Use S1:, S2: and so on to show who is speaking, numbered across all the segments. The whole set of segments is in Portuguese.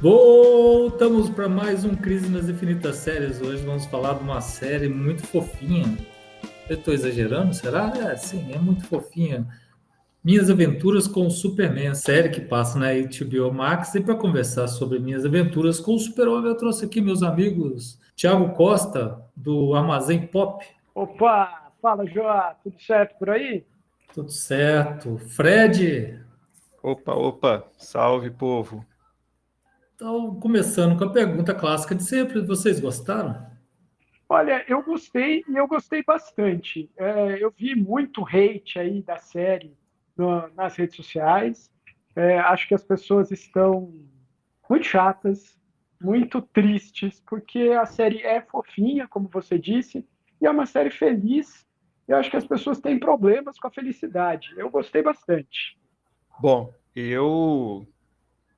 S1: Voltamos para mais um Crise nas Infinitas Séries. Hoje vamos falar de uma série muito fofinha. Eu estou exagerando, será? Sim, é muito fofinha. Minhas Aventuras com o Superman, a série que passa na HBO Max. E para conversar sobre Minhas Aventuras com o Super-Homem, eu trouxe aqui meus amigos Thiago Costa, do Armazém Pop.
S2: Opa, fala, Joá, tudo certo por aí?
S1: Tudo certo. Fred.
S3: Opa, salve povo.
S1: Então, começando com a pergunta clássica de sempre, vocês gostaram?
S2: Olha, eu gostei e eu gostei bastante. Eu vi muito hate aí da série nas redes sociais. Acho que as pessoas estão muito chatas, muito tristes, porque a série é fofinha, como você disse, e é uma série feliz. Eu acho que as pessoas têm problemas com a felicidade. Eu gostei bastante.
S3: Bom, eu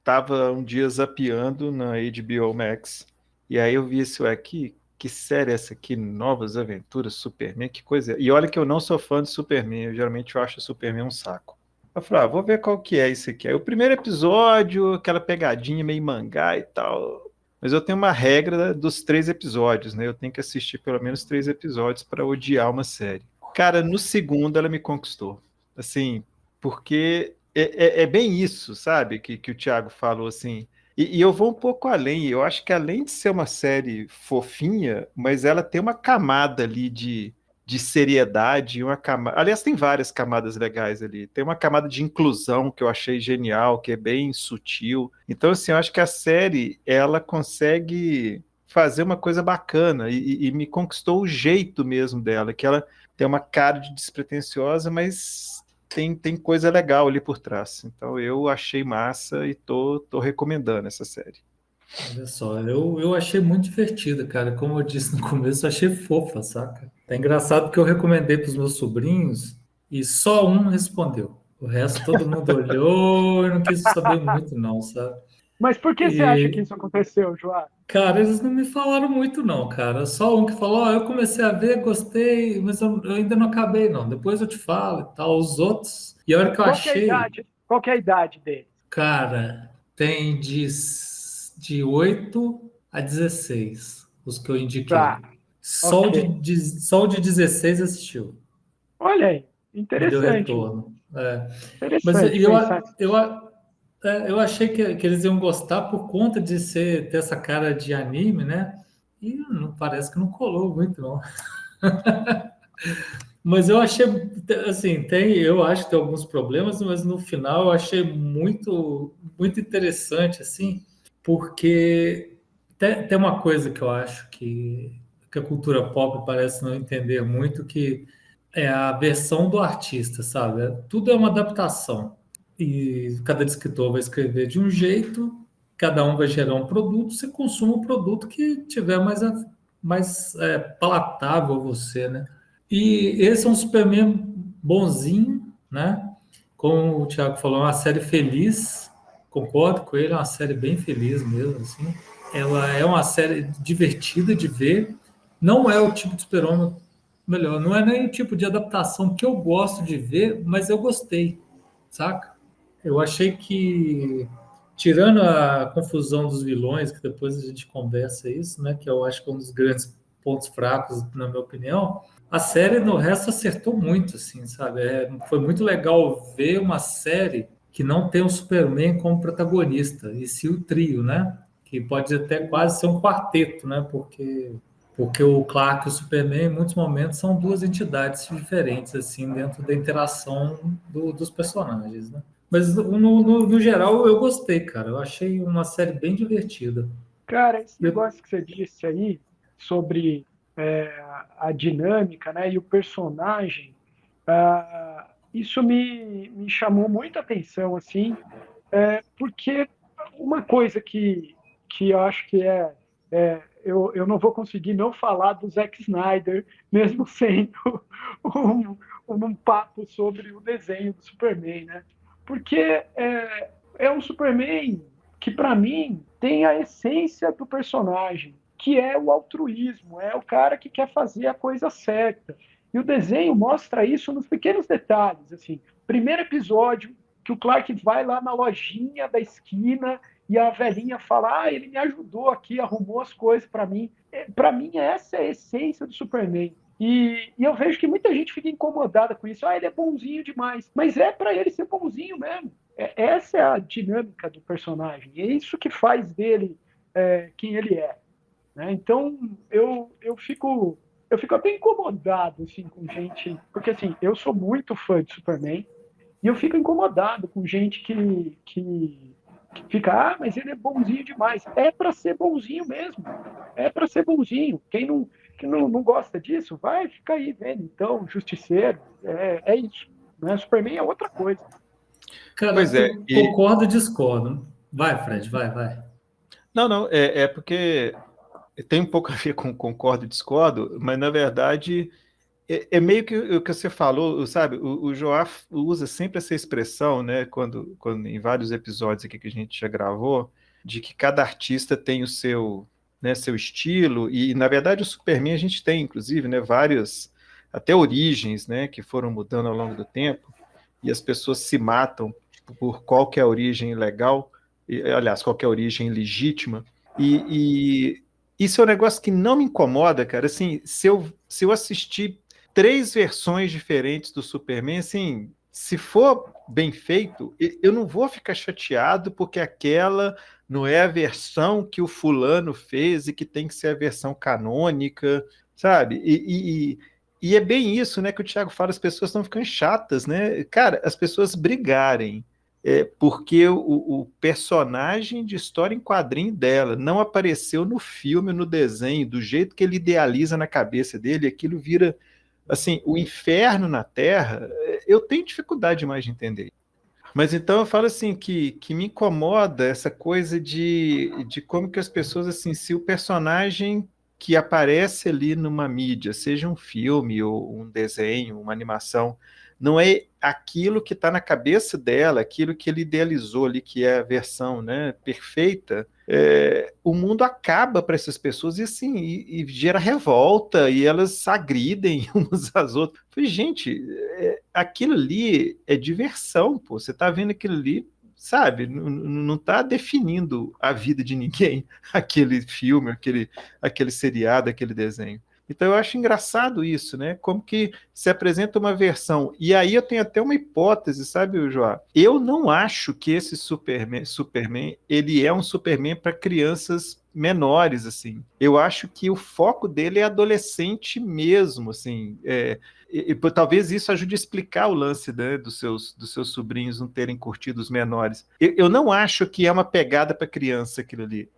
S3: tava um dia zapeando na HBO Max e aí eu vi isso aqui. Que série é essa aqui? Novas Aventuras Superman, que coisa. E olha que eu não sou fã de Superman, eu geralmente acho o Superman um saco. Eu falei, vou ver qual que é isso aqui. Aí o primeiro episódio, aquela pegadinha meio mangá e tal. Mas eu tenho uma regra dos 3 episódios, né? Eu tenho que assistir pelo menos 3 episódios para odiar uma série. Cara, no segundo ela me conquistou. Assim, porque é bem isso, sabe? Que o Thiago falou assim. E eu vou um pouco além. Eu acho que além de ser uma série fofinha, mas ela tem uma camada ali de seriedade, uma camada. Aliás, tem várias camadas legais ali. Tem uma camada de inclusão que eu achei genial, que é bem sutil. Então, assim, eu acho que a série ela consegue fazer uma coisa bacana e me conquistou o jeito mesmo dela, que ela tem uma cara de despretensiosa, mas tem coisa legal ali por trás. Então eu achei massa e tô recomendando essa série.
S1: Olha só, eu achei muito divertida, cara. Como eu disse no começo, eu achei fofa, saca? É engraçado que eu recomendei para os meus sobrinhos e só um respondeu. O resto todo mundo olhou e não quis saber muito, não, sabe?
S2: Mas por que você acha que
S1: E,
S2: isso aconteceu, Joá?
S1: cara, eles não me falaram muito, não, cara. Só um que falou: Ó, eu comecei a ver, gostei, mas eu ainda não acabei, não. Depois eu te falo e tal. Os outros, e a hora que eu
S2: Qual que é a
S1: achei,
S2: idade? Qual que é a idade deles?
S1: cara, tem de 8 a 16, os que eu
S2: Tá,
S1: indiquei. Só
S2: ok.
S1: só o de 16 assistiu,
S2: Olha aí,
S1: me deu
S2: interessante.
S1: retorno. É. Mas
S2: Interessante pensar nisso.
S1: eu achei que eles iam gostar por conta de ter essa cara de anime, né? E não parece que não colou muito, não. Mas eu achei, assim, eu acho que tem alguns problemas, mas no final eu achei muito interessante, assim, porque tem uma coisa que eu acho que a cultura pop parece não entender muito, que é a versão do artista, sabe? Tudo é uma adaptação. E cada escritor vai escrever de um jeito, cada um vai gerar um produto, você consome o produto que tiver mais palatável a você, né? E esse é um Superman bonzinho, né? Como o Thiago falou, é uma série feliz. Concordo com ele, é uma série bem feliz mesmo, assim. Ela é uma série divertida de ver. Não é o tipo de Super-Homem, melhor, não é nem o tipo de adaptação que eu gosto de ver, mas eu gostei, saca? Eu achei que, tirando a confusão dos vilões, que depois a gente conversa isso, né? Que eu acho que é um dos grandes pontos fracos, na minha opinião, a série no resto acertou muito, assim, sabe? Foi muito legal ver uma série que não tem o Superman como protagonista, e sim o trio, né? Que pode até quase ser um quarteto, né? Porque o Clark e o Superman, em muitos momentos, são duas entidades diferentes, assim, dentro da interação dos personagens, né? Mas, no geral, eu gostei, cara. Eu achei uma série bem divertida.
S2: Cara, esse
S1: Eu,
S2: negócio que você disse aí sobre é, a dinâmica, né, e o personagem, isso me chamou muita atenção, assim, porque uma coisa que eu acho que eu não vou conseguir não falar do Zack Snyder, mesmo sendo um, um papo sobre o desenho do Superman, né? Porque é um Superman que, para mim, tem a essência do personagem, que é o altruísmo, é o cara que quer fazer a coisa certa. E o desenho mostra isso nos pequenos detalhes, assim. Primeiro episódio, que o Clark vai lá na lojinha da esquina e a velhinha fala, ele me ajudou aqui, arrumou as coisas para mim. Para mim, essa é a essência do Superman. E eu vejo que muita gente fica incomodada com isso. Ele é bonzinho demais. Mas é para ele ser bonzinho mesmo. Essa é a dinâmica do personagem. É isso que faz dele quem ele é. Né? Então, eu fico até incomodado assim, com gente... Porque assim, eu sou muito fã de Superman e eu fico incomodado com gente que fica, mas ele é bonzinho demais. É para ser bonzinho mesmo. É para ser bonzinho. Quem não gosta disso, vai ficar aí vendo. Então, Justiceiro, é isso. Né? Superman é outra coisa.
S1: Cara,
S3: Pois é.
S1: concordo e discordo. Vai, Fred, vai.
S3: Não, é porque tem um pouco a ver com concordo e discordo, mas na verdade é meio que o que você falou, sabe? O Joaf usa sempre essa expressão, né? Quando em vários episódios aqui que a gente já gravou, de que cada artista tem o seu, né, seu estilo, e na verdade o Superman a gente tem, inclusive, né, várias até origens, né, que foram mudando ao longo do tempo, e as pessoas se matam por qual que é a origem legal, aliás, qual que é a origem legítima, e isso é um negócio que não me incomoda, cara. Assim, se eu assistir 3 versões diferentes do Superman, assim, se for bem feito, eu não vou ficar chateado porque aquela não é a versão que o fulano fez e que tem que ser a versão canônica, sabe? E é bem isso, né, que o Thiago fala, as pessoas estão ficando chatas, né? Cara, as pessoas brigarem porque o personagem de história em quadrinho dela não apareceu no filme, no desenho, do jeito que ele idealiza na cabeça dele, aquilo vira, assim, o inferno na Terra. Eu tenho dificuldade demais de entender. Mas então eu falo assim, que me incomoda essa coisa de como que as pessoas, assim, se o personagem que aparece ali numa mídia, seja um filme ou um desenho, uma animação, não é aquilo que está na cabeça dela, aquilo que ele idealizou ali, que é a versão, né, perfeita, o mundo acaba para essas pessoas e assim, e gera revolta, e elas agridem umas às outras. Falei, gente, aquilo ali é diversão, pô. Você está vendo aquilo ali, sabe? Não está definindo a vida de ninguém, aquele filme, aquele seriado, aquele desenho. Então eu acho engraçado isso, né? Como que se apresenta uma versão. E aí eu tenho até uma hipótese, sabe, João? Eu não acho que esse Superman, ele é um Superman para crianças menores, assim. Eu acho que o foco dele é adolescente mesmo, assim. Talvez isso ajude a explicar o lance, né, dos seus sobrinhos não terem curtido os menores. Eu não acho que é uma pegada para criança aquilo ali.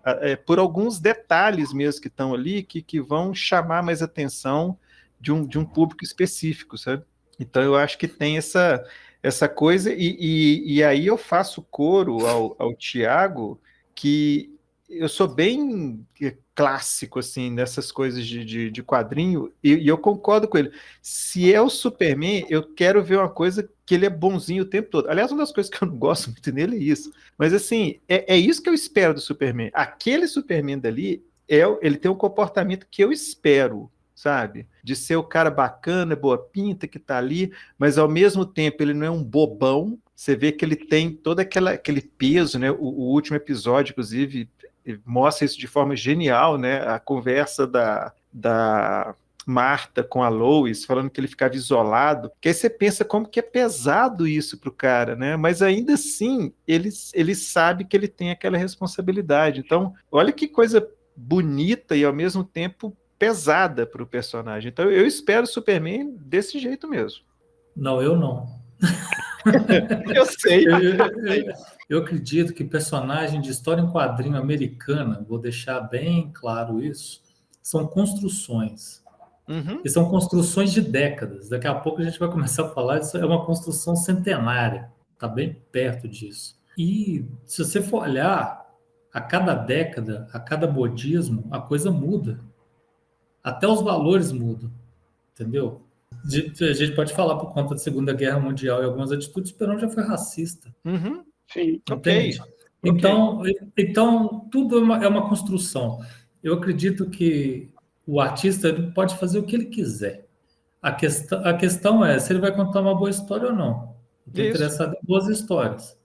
S3: Por alguns detalhes mesmo que estão ali que vão chamar mais atenção de um público específico, sabe? Então eu acho que tem essa coisa, e aí eu faço coro ao Thiago, que eu sou bem clássico, assim, nessas coisas de quadrinho, e eu concordo com ele. Se é o Superman, eu quero ver uma coisa que ele é bonzinho o tempo todo. Aliás, uma das coisas que eu não gosto muito nele é isso. Mas, assim, é isso que eu espero do Superman. Aquele Superman dali, ele tem um comportamento que eu espero, sabe? De ser o cara bacana, boa pinta, que tá ali, mas ao mesmo tempo ele não é um bobão. Você vê que ele tem todo aquele peso, né? O último episódio, inclusive, mostra isso de forma genial, né? A conversa da Marta com a Lois, falando que ele ficava isolado, que aí você pensa como que é pesado isso para o cara, né? Mas ainda assim, ele sabe que ele tem aquela responsabilidade. Então, olha que coisa bonita e ao mesmo tempo pesada para o personagem. Então, eu espero o Superman desse jeito mesmo.
S1: Não, eu não.
S3: Eu sei.
S1: Eu acredito que personagem de história em quadrinho americana, vou deixar bem claro isso, são construções.
S3: Uhum.
S1: E são construções de décadas. Daqui a pouco a gente vai começar a falar, isso é uma construção centenária. Está bem perto disso. E se você for olhar, a cada década, a cada modismo, a coisa muda. Até os valores mudam. Entendeu? A gente pode falar por conta da Segunda Guerra Mundial e algumas atitudes, o Perón já foi racista.
S3: Uhum.
S2: Sim.
S1: Entende? Então, tudo é uma construção. Eu acredito que o artista ele pode fazer o que ele quiser. A questão é se ele vai contar uma boa história ou não. Eu estou interessado em boas histórias.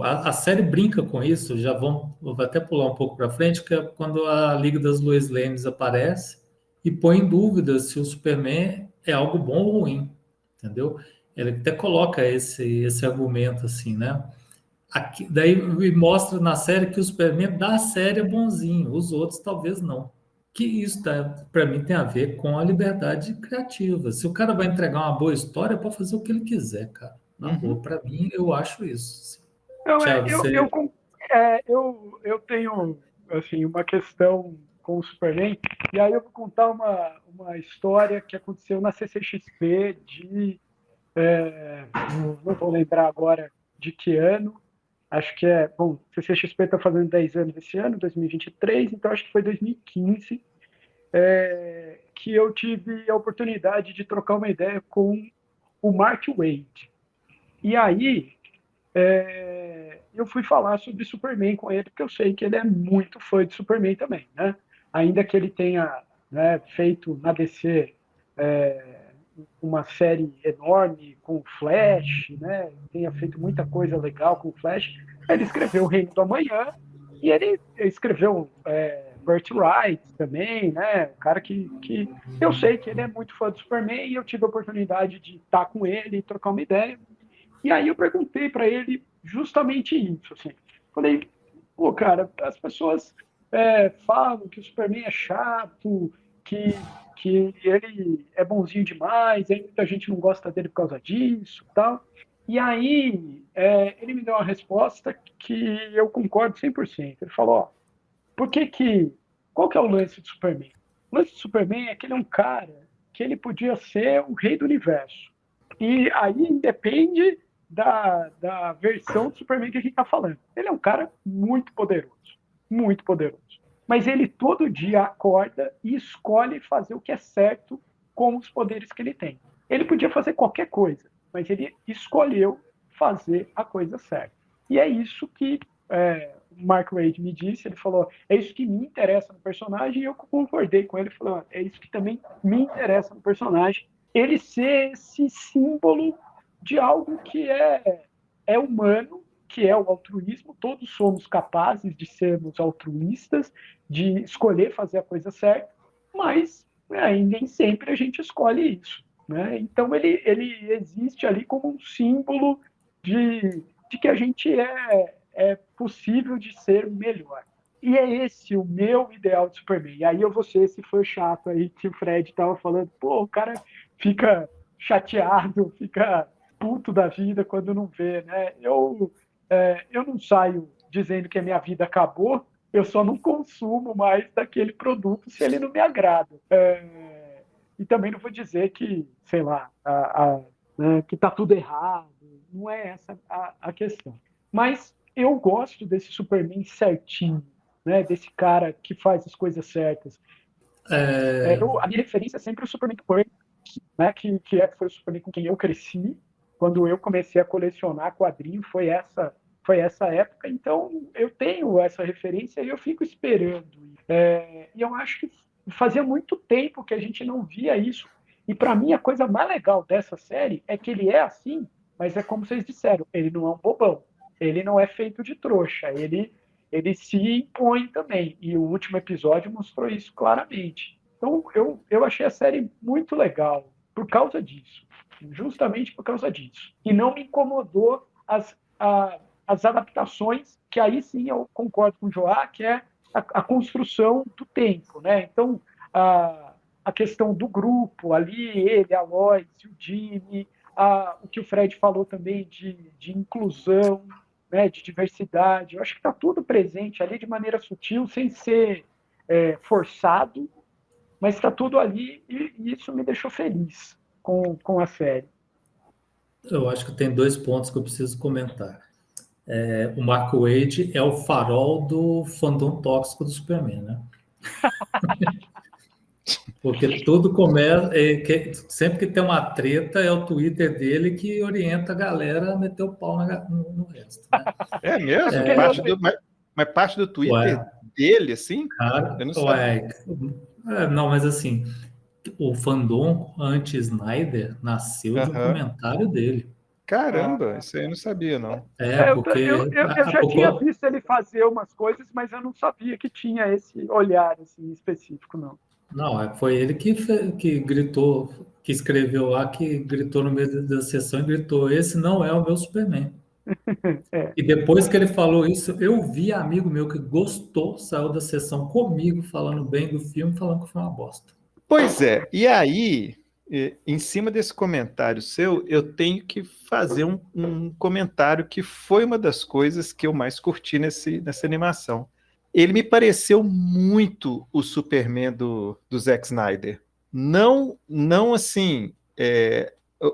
S1: A série brinca com isso, vou até pular um pouco para frente, que é quando a Liga das Lois Lanes aparece e põe em dúvida se o Superman é algo bom ou ruim, entendeu? Ele até coloca esse argumento assim, né? Daí mostra na série que o Superman da série é bonzinho, os outros talvez não. Que isso, para mim, tem a ver com a liberdade criativa. Se o cara vai entregar uma boa história, pode fazer o que ele quiser, cara. Na boa, para mim, eu acho isso.
S2: Não,
S1: Thiago, você...
S2: eu tenho assim, uma questão com o Superman, e aí eu vou contar uma história que aconteceu na CCXP não vou lembrar agora de que ano, acho que CCXP está fazendo 10 anos esse ano, 2023, então acho que foi 2015, que eu tive a oportunidade de trocar uma ideia com o Mark Waid. E aí, eu fui falar sobre Superman com ele, porque eu sei que ele é muito fã de Superman também, né? Ainda que ele tenha, né, feito na DC uma série enorme com o Flash, né? Tenha feito muita coisa legal com o Flash. Ele escreveu O Reino do Amanhã e ele escreveu Birthright também, né? Um cara que eu sei que ele é muito fã do Superman e eu tive a oportunidade de estar com ele e trocar uma ideia. E aí eu perguntei para ele justamente isso, assim. Falei, pô, cara, as pessoas falam que o Superman é chato, que ele é bonzinho demais, e muita gente não gosta dele por causa disso, tal. E aí ele me deu uma resposta que eu concordo 100%. Ele falou, ó, qual que é o lance do Superman? O lance do Superman é que ele é um cara que ele podia ser o rei do universo. E aí depende da versão do Superman que a gente está falando. Ele é um cara muito poderoso, muito poderoso. Mas ele todo dia acorda e escolhe fazer o que é certo com os poderes que ele tem. Ele podia fazer qualquer coisa, mas ele escolheu fazer a coisa certa. E é isso que o Mark Waid me disse. Ele falou, é isso que me interessa no personagem, e eu concordei com ele. Falou, é isso que também me interessa no personagem. Ele ser esse símbolo de algo que é humano, que é o altruísmo. Todos somos capazes de sermos altruístas, de escolher fazer a coisa certa, mas nem sempre a gente escolhe isso, né? Então ele existe ali como um símbolo de que a gente é possível de ser melhor. E é esse o meu ideal de Superman. E aí eu vou ser esse fã chato aí que o Fred estava falando, pô, o cara fica chateado, fica puto da vida quando não vê, né? Eu não saio dizendo que a minha vida acabou, eu só não consumo mais daquele produto se ele não me agrada. E também não vou dizer que, sei lá, que está tudo errado, não é essa a questão. Mas eu gosto desse Superman certinho, né? Desse cara que faz as coisas certas. A minha referência é sempre o Superman Burke, né? Que foi o Superman com quem eu cresci. Quando eu comecei a colecionar quadrinhos, foi essa época. Então, eu tenho essa referência e eu fico esperando. E eu acho que fazia muito tempo que a gente não via isso. E, para mim, a coisa mais legal dessa série é que ele é assim, mas é como vocês disseram, ele não é um bobão. Ele não é feito de trouxa. Ele se impõe também. E o último episódio mostrou isso claramente. Então, eu achei a série muito legal por causa disso. Justamente por causa disso. E não me incomodou as adaptações, que aí sim eu concordo com o Joá, que é a construção do tempo, né? Então, a questão do grupo ali, ele, a Lois, o Jimmy, o que o Fred falou também de inclusão, né, de diversidade, eu acho que está tudo presente ali de maneira sutil, sem ser forçado, mas está tudo ali e isso me deixou feliz com a série.
S1: Eu acho que tem 2 pontos que eu preciso comentar. O Mark Waid é o farol do fandom tóxico do Superman, né? Porque tudo começa... sempre que tem uma treta, é o Twitter dele que orienta a galera a meter o pau no resto. Né?
S3: É mesmo? Mas parte do Twitter dele, assim?
S1: Cara,
S3: eu não sei.
S1: Não, mas assim, o fandom anti-Snyder nasceu de um comentário dele.
S3: Caramba, isso aí eu não sabia, não.
S1: Porque
S2: Eu já tinha visto ele fazer umas coisas, mas eu não sabia que tinha esse olhar assim, específico, não.
S1: Não, foi ele que gritou, que escreveu lá, que gritou no meio da sessão e gritou: esse não é o meu Superman.
S2: É.
S1: E depois que ele falou isso, eu vi amigo meu que gostou, saiu da sessão comigo, falando bem do filme, falando que foi uma bosta.
S3: Pois é, e aí, em cima desse comentário seu, eu tenho que fazer um comentário que foi uma das coisas que eu mais curti nessa animação. Ele me pareceu muito o Superman do Zack Snyder. Não assim,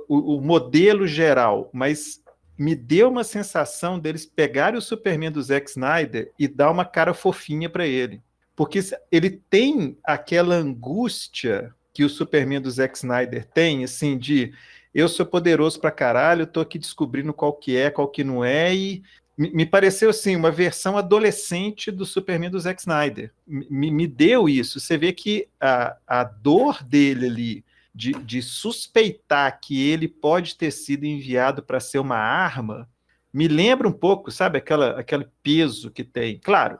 S3: o modelo geral, mas me deu uma sensação deles pegarem o Superman do Zack Snyder e dar uma cara fofinha para ele. Porque ele tem aquela angústia que o Superman do Zack Snyder tem, assim, de eu sou poderoso pra caralho, eu tô aqui descobrindo qual que não é, e me pareceu, assim, uma versão adolescente do Superman do Zack Snyder. Me deu isso. Você vê que a dor dele ali, de suspeitar que ele pode ter sido enviado para ser uma arma, me lembra um pouco, sabe, aquele peso que tem. Claro,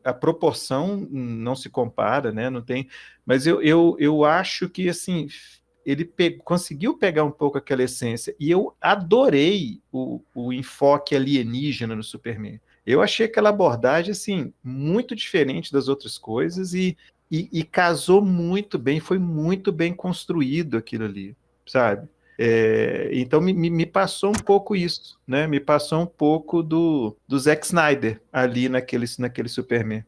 S3: a proporção não se compara, né? Não tem, mas eu acho que assim ele conseguiu pegar um pouco aquela essência e eu adorei o enfoque alienígena no Superman. Eu achei aquela abordagem assim muito diferente das outras coisas e casou muito bem, foi muito bem construído aquilo ali, sabe? Então me passou um pouco isso, né? Me passou um pouco do Zack Snyder ali naquele Superman.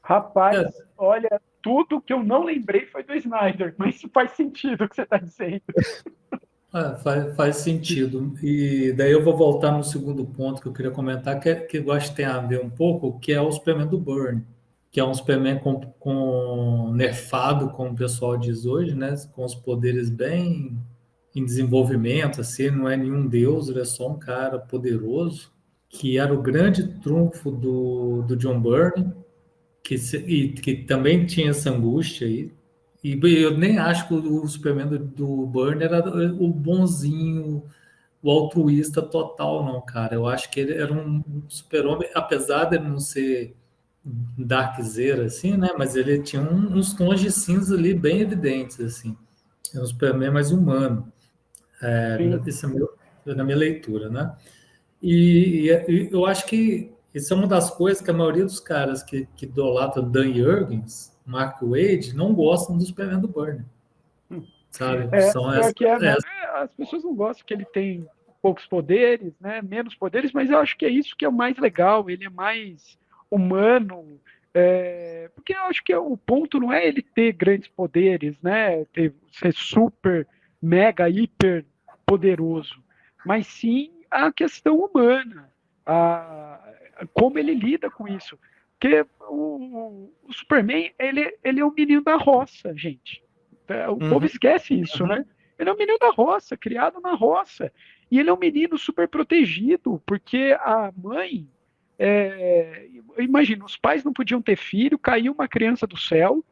S2: Rapaz, olha, tudo que eu não lembrei foi do Snyder, mas isso faz sentido o que você está dizendo.
S1: Faz sentido. E daí eu vou voltar no segundo ponto que eu queria comentar, que eu acho que tem a ver um pouco, que é o Superman do Byrne, que é um Superman com nerfado, como o pessoal diz hoje, né? Com os poderes bem em desenvolvimento, assim, não é nenhum deus, ele é só um cara poderoso, que era o grande trunfo do John Byrne, que também tinha essa angústia aí. E eu nem acho que o Superman do Byrne era o bonzinho, o altruísta total, não, cara. Eu acho que ele era um super-homem, apesar de ele não ser darkzera, assim, né? Mas ele tinha uns tons de cinza ali bem evidentes, assim. É um Superman mais humano. Isso é na minha leitura, né? E eu acho que isso é uma das coisas que a maioria dos caras que idolatram Dan Jurgens, Mark Waid, não gostam do Superman do Byrne, sabe? São
S2: Pior que é, mesmo, as pessoas não gostam que ele tem poucos poderes, né? Menos poderes, mas eu acho que é isso que é o mais legal, ele é mais humano, porque eu acho que o ponto não é ele ter grandes poderes, né? Ser super, mega, hiper poderoso, mas sim a questão humana, como ele lida com isso. Porque o Superman, ele é um menino da roça, gente. O povo esquece isso, né? Ele é um menino da roça, criado na roça. E ele é um menino super protegido, porque a mãe. Imagina, os pais não podiam ter filho, caiu uma criança do céu,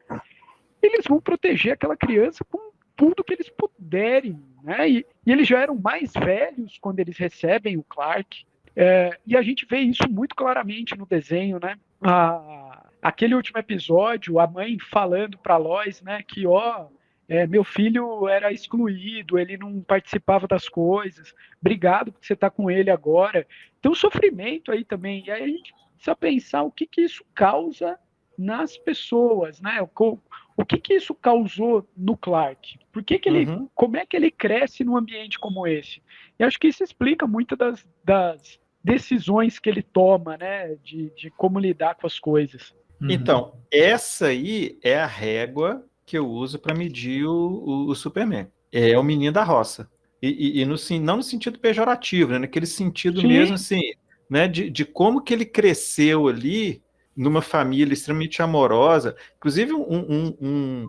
S2: eles vão proteger aquela criança com tudo que eles puderem, né? E eles já eram mais velhos quando eles recebem o Clark. E a gente vê isso muito claramente no desenho, né? Aquele último episódio, a mãe falando para Lois, né, que meu filho era excluído, ele não participava das coisas. Obrigado porque você está com ele agora. Tem um sofrimento aí também. E aí a gente precisa pensar o que isso causa nas pessoas, né? O que isso causou no Clark? Por que ele, como é que ele cresce num ambiente como esse? E acho que isso explica muito das decisões que ele toma, né? De como lidar com as coisas.
S3: Então, essa aí é a régua que eu uso para medir o Superman. É o menino da roça. E não no sentido pejorativo, né? Naquele sentido mesmo, assim, né? De como que ele cresceu ali numa família extremamente amorosa. Inclusive, um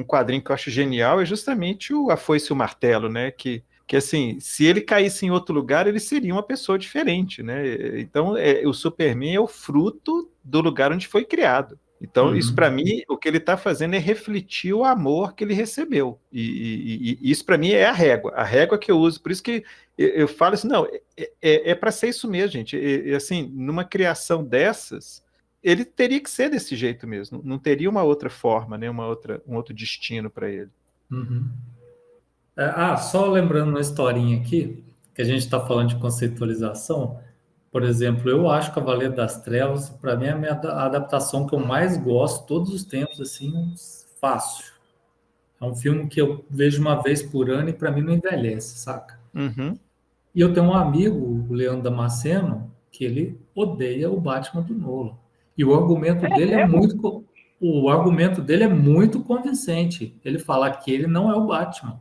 S3: quadrinho que eu acho genial é justamente A Foice e o Martelo, né? Que assim, se ele caísse em outro lugar, ele seria uma pessoa diferente, né? Então, o Superman é o fruto do lugar onde foi criado. Então, isso para mim, o que ele está fazendo é refletir o amor que ele recebeu. E isso para mim é a régua que eu uso. Por isso que eu falo assim, não, é para ser isso mesmo, gente. Assim, numa criação dessas, ele teria que ser desse jeito mesmo. Não teria uma outra forma, né? Um outro destino para ele.
S1: Uhum. Só lembrando uma historinha aqui, que a gente está falando de conceitualização. Por exemplo, eu acho Cavaleiro das Trevas, para mim, é a minha adaptação que eu mais gosto, todos os tempos, assim, fácil. É um filme que eu vejo uma vez por ano e para mim não envelhece, saca?
S3: Uhum.
S1: E eu tenho um amigo, o Leandro Damasceno, que ele odeia o Batman do Nolan. E o argumento dele o argumento dele é muito convincente. Ele fala que ele não é o Batman.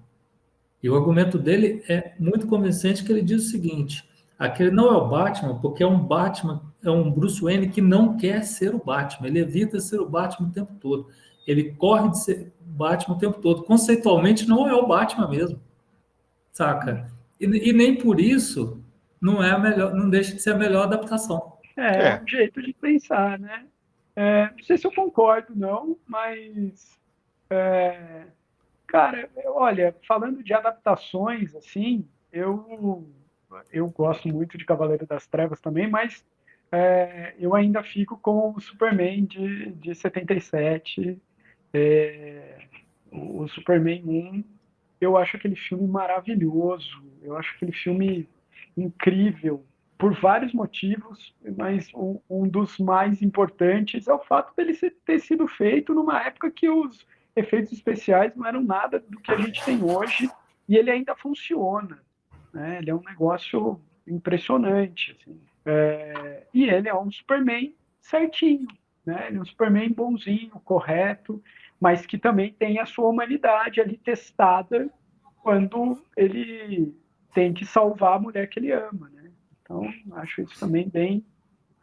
S1: E o argumento dele é muito convincente, que ele diz o seguinte: aquele não é o Batman porque é um Batman, é um Bruce Wayne que não quer ser o Batman. Ele evita ser o Batman o tempo todo. Ele corre de ser Batman o tempo todo. Conceitualmente não é o Batman mesmo, saca? E nem por isso não é a melhor, não deixa de ser a melhor adaptação.
S2: É um jeito de pensar, né? Não sei se eu concordo, não, mas, cara, olha, falando de adaptações, assim, eu gosto muito de Cavaleiro das Trevas também, mas eu ainda fico com o Superman de 77, o Superman 1. Eu acho aquele filme maravilhoso, eu acho aquele filme incrível, por vários motivos, mas um dos mais importantes é o fato dele ter sido feito numa época que os efeitos especiais não eram nada do que a gente tem hoje, e ele ainda funciona, né? Ele é um negócio impressionante, assim. E ele é um Superman certinho, né? Ele é um Superman bonzinho, correto, mas que também tem a sua humanidade ali testada quando ele tem que salvar a mulher que ele ama, né? Então, acho isso também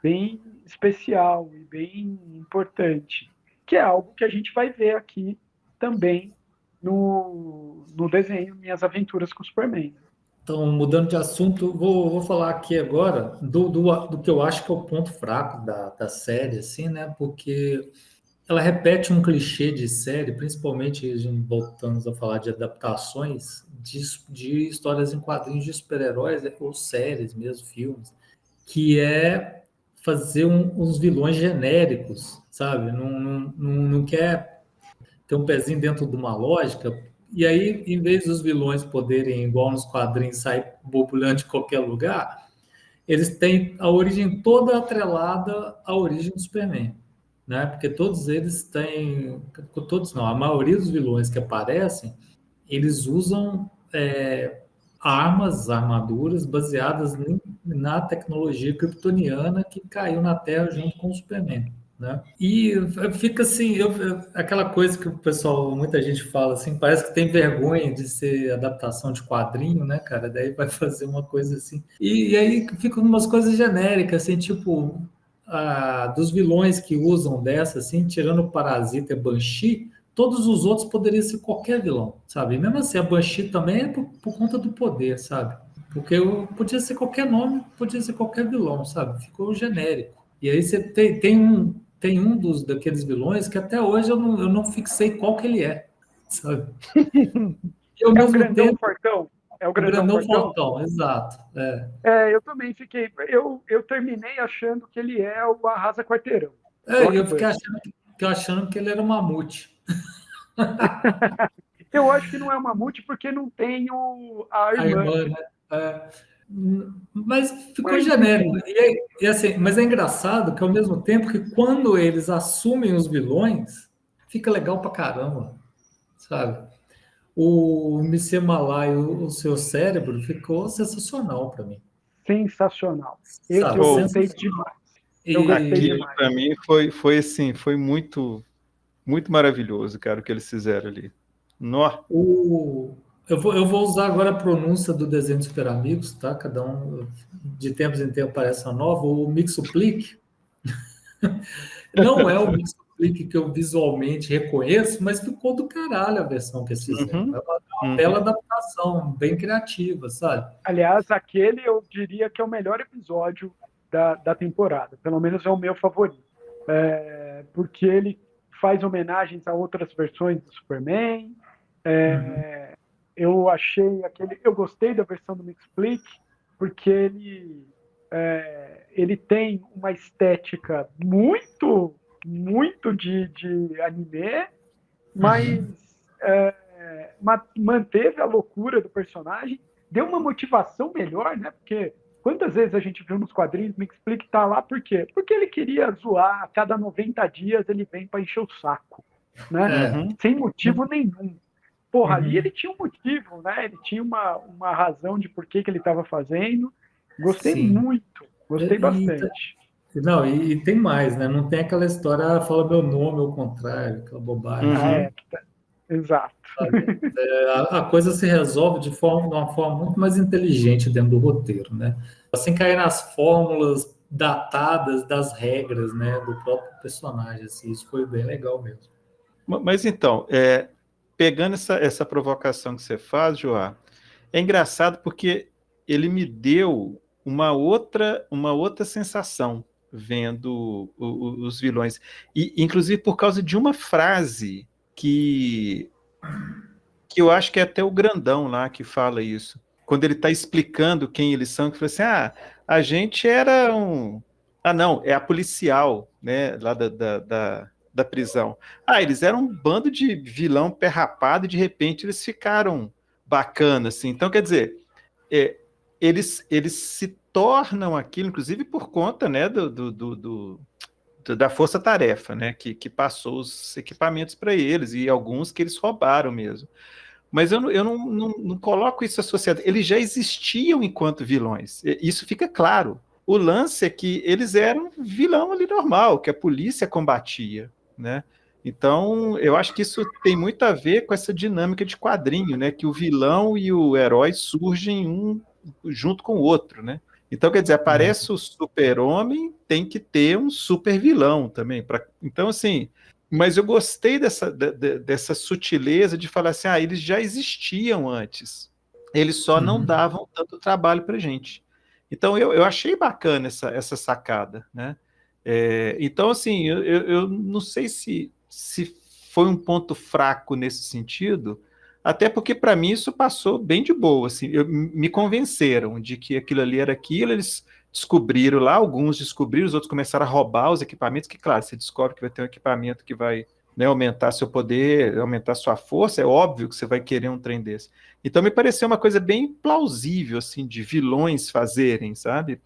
S2: bem especial e bem importante, que é algo que a gente vai ver aqui também no desenho Minhas Aventuras com o Superman.
S1: Então, mudando de assunto, vou falar aqui agora do que eu acho que é o ponto fraco da série, assim, né? Porque ela repete um clichê de série, principalmente a gente voltamos a falar de adaptações de histórias em quadrinhos de super-heróis, ou séries mesmo, filmes, que é fazer uns vilões genéricos, sabe? Não quer ter um pezinho dentro de uma lógica. E aí, em vez dos vilões poderem, igual nos quadrinhos, sair borbulhando de qualquer lugar, eles têm a origem toda atrelada à origem do Superman, né? Porque todos eles têm, todos não, a maioria dos vilões que aparecem, eles usam armaduras baseadas na tecnologia kryptoniana que caiu na Terra junto com o Superman, né? E fica assim, aquela coisa que o pessoal, muita gente fala assim, parece que tem vergonha de ser adaptação de quadrinho, né, cara? Daí vai fazer uma coisa assim. E aí ficam umas coisas genéricas, assim, tipo, dos vilões que usam dessa, assim, tirando o Parasita e Banshee, todos os outros poderiam ser qualquer vilão, sabe? E mesmo assim, a Banshee também é por conta do poder, sabe? Porque podia ser qualquer nome, podia ser qualquer vilão, sabe? Ficou genérico. E aí você tem um daqueles vilões que até hoje eu não fixei qual que ele é, sabe? E ao
S2: É o
S1: mesmo
S2: grandão
S1: tempo,
S2: fortão? É o
S1: o
S2: grandão
S1: grandão
S2: fortão?
S1: fortão, exato.
S2: Eu também fiquei. Eu terminei achando que ele é o Arrasa Quarteirão.
S1: E eu fiquei achando que ele era um mamute.
S2: Eu acho que não é o Mamute porque não tem a
S1: A
S2: irmã.
S1: irmã, né? É, mas ficou
S2: Mas,
S1: genérico.
S2: enfim,
S1: Assim, mas é engraçado que ao mesmo tempo que quando eles assumem os vilões, fica legal pra caramba, sabe? O Mr. Malay, o seu cérebro, ficou sensacional para mim,
S2: sensacional. Esse
S1: sabe?
S2: eu
S3: Pô,
S2: gostei
S1: Sensacional.
S2: demais. Eu gostei
S1: E
S3: aquilo
S2: demais.
S3: para mim foi assim, foi muito, muito maravilhoso, cara, o que eles fizeram ali. Nó.
S1: eu vou usar agora a pronúncia do desenho dos Super Amigos, tá? Cada um, de tempos em tempos, aparece uma nova. O Mixuplique não é o Mixuplique que eu visualmente reconheço, mas ficou do caralho a versão que eles fizeram.
S3: Uhum,
S1: É uma bela
S3: uhum.
S1: adaptação, bem criativa, sabe?
S2: Aliás, aquele eu diria que é o melhor episódio da temporada. Pelo menos é o meu favorito. porque ele faz homenagens a outras versões do Superman. Eu gostei da versão do Mixplic, porque ele tem uma estética muito, muito de anime, mas manteve a loucura do personagem, deu uma motivação melhor, né? Porque quantas vezes a gente viu nos quadrinhos, Mixplic tá lá por quê? Porque ele queria zoar, a cada 90 dias ele vem para encher o saco, né? Sem motivo nenhum. Porra, ali ele tinha um motivo, né? Ele tinha uma razão de por que ele estava fazendo. Gostei muito, gostei bastante.
S1: Não, e tem mais, né? Não tem aquela história, fala meu nome ao contrário, aquela bobagem.
S2: Exato.
S1: A coisa se resolve de uma forma muito mais inteligente dentro do roteiro, né? Sem cair nas fórmulas datadas das regras, né, do próprio personagem. Assim, isso foi bem legal mesmo.
S3: Mas então, pegando essa provocação que você faz, Joá, é engraçado porque ele me deu uma outra sensação vendo os vilões. E, inclusive, por causa de uma frase que eu acho que é até o Grandão lá que fala isso. Quando ele está explicando quem eles são, que fala assim, a gente era um... Ah, não, é a policial, né, lá da prisão. Eles eram um bando de vilão pé rapado e de repente eles ficaram bacanas, assim. Então, quer dizer, eles se tornam aquilo, inclusive por conta, né, da força-tarefa, né, que passou os equipamentos para eles, e alguns que eles roubaram mesmo. Mas eu não coloco isso associado. Eles já existiam enquanto vilões. Isso fica claro. O lance é que eles eram vilão ali normal, que a polícia combatia, né? Então, eu acho que isso tem muito a ver com essa dinâmica de quadrinho, né? Que o vilão e o herói surgem um junto com o outro, né? Então, quer dizer, aparece o super-homem, tem que ter um super-vilão também. Então, assim, mas eu gostei dessa sutileza de falar assim, eles já existiam antes. Eles só não davam tanto trabalho para a gente. Então, eu achei bacana essa sacada, né? Então, assim, eu não sei se foi um ponto fraco nesse sentido, até porque, para mim, isso passou bem de boa. Assim, me convenceram de que aquilo ali era aquilo, eles descobriram lá, alguns descobriram, os outros começaram a roubar os equipamentos, que, claro, você descobre que vai ter um equipamento que vai, né, aumentar seu poder, aumentar sua força, é óbvio que você vai querer um trem desse. Então, me pareceu uma coisa bem plausível, assim, de vilões fazerem, sabe?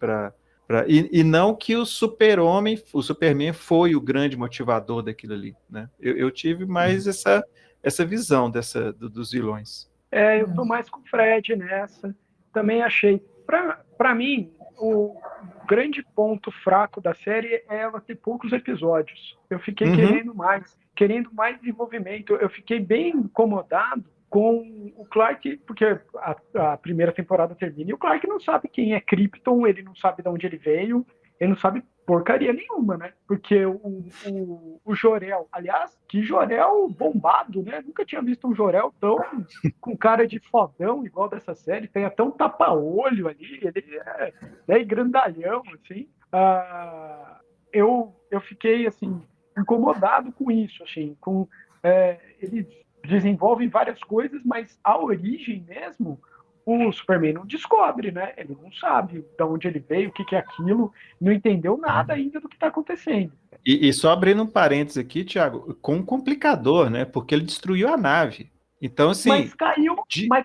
S3: E não que o Super-Homem, o Superman foi o grande motivador daquilo ali, né? Eu tive mais essa visão dos vilões.
S2: Eu tô mais com o Fred nessa. Também achei. Para mim, o grande ponto fraco da série é ela ter poucos episódios. Eu fiquei querendo mais desenvolvimento. Eu fiquei bem incomodado com o Clark, porque a primeira temporada termina e o Clark não sabe quem é Krypton, ele não sabe de onde ele veio, ele não sabe porcaria nenhuma, né? Porque o Jor-El, aliás, que Jor-El bombado, né? Nunca tinha visto um Jor-El tão com cara de fodão igual dessa série, tem até um tapa-olho ali, ele é grandalhão, assim. Eu fiquei, assim, incomodado com isso, assim, eles desenvolvem várias coisas, mas a origem mesmo, o Superman não descobre, né? Ele não sabe de onde ele veio, o que é aquilo, não entendeu nada ainda do que está acontecendo.
S3: E só abrindo um parênteses aqui, Thiago, com um complicador, né? Porque ele destruiu a nave. Então, assim.
S2: Mas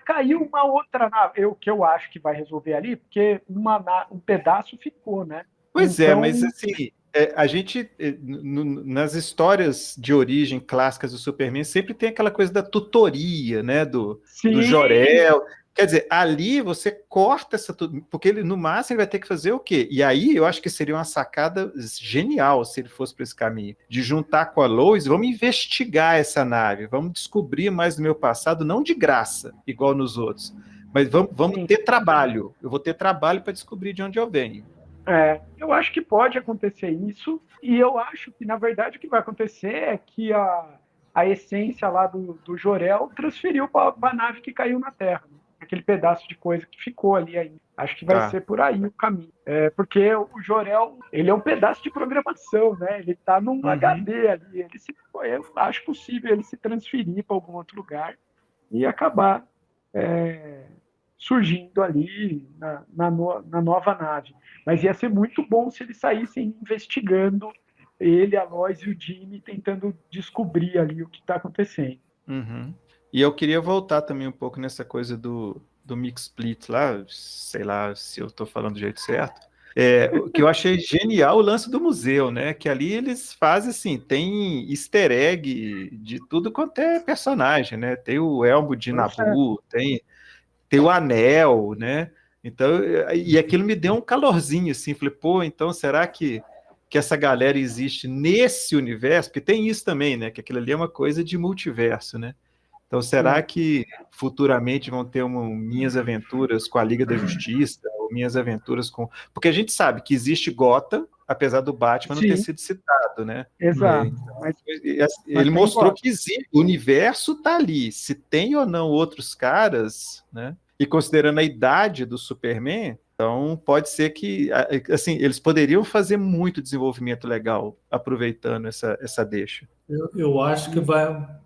S2: caiu uma outra nave, que eu acho que vai resolver ali, porque um pedaço ficou, né?
S3: Pois então... mas assim, a gente, nas histórias de origem clássicas do Superman, sempre tem aquela coisa da tutoria, né? Do Jor-El. Quer dizer, ali você corta essa... Porque ele, no máximo, ele vai ter que fazer o quê? E aí, eu acho que seria uma sacada genial se ele fosse para esse caminho. De juntar com a Lois, vamos investigar essa nave, vamos descobrir mais do meu passado, não de graça, igual nos outros. Mas vamos ter trabalho. Eu vou ter trabalho para descobrir de onde eu venho.
S2: Eu acho que pode acontecer isso, e eu acho que, na verdade, o que vai acontecer é que a essência lá do Jor-El transferiu para a nave que caiu na Terra, né? Aquele pedaço de coisa que ficou ali ainda. Acho que vai
S3: Tá.
S2: ser por aí o caminho. Porque o Jor-El, ele é um pedaço de programação, né? Ele está num HD ali. Eu acho possível ele se transferir para algum outro lugar e acabar surgindo ali na nova nave. Mas ia ser muito bom se eles saíssem investigando ele, a Lois e o Jimmy, tentando descobrir ali o que está acontecendo.
S3: Uhum. E eu queria voltar também um pouco nessa coisa do Mix Split lá, sei lá se eu estou falando do jeito certo. O que eu achei genial o lance do museu, né? Que ali eles fazem assim, tem easter egg de tudo quanto é personagem, né? Tem o elmo de Naboo, tem o anel, né? Então, e aquilo me deu um calorzinho, assim, falei, pô, então será que essa galera existe nesse universo? Porque tem isso também, né? Que aquilo ali é uma coisa de multiverso, né? Então, será que futuramente vão ter minhas aventuras com a Liga da Justiça, ou minhas aventuras com... Porque a gente sabe que existe Gotham, apesar do Batman não ter
S2: Sim,
S3: sido citado, né?
S2: exato.
S3: Ele
S2: Mas tem
S3: mostrou
S2: Gotham.
S3: que existe, o universo tá ali. Se tem ou não outros caras, né? E considerando a idade do Superman, então pode ser que, assim, eles poderiam fazer muito desenvolvimento legal aproveitando essa deixa.
S1: Eu acho que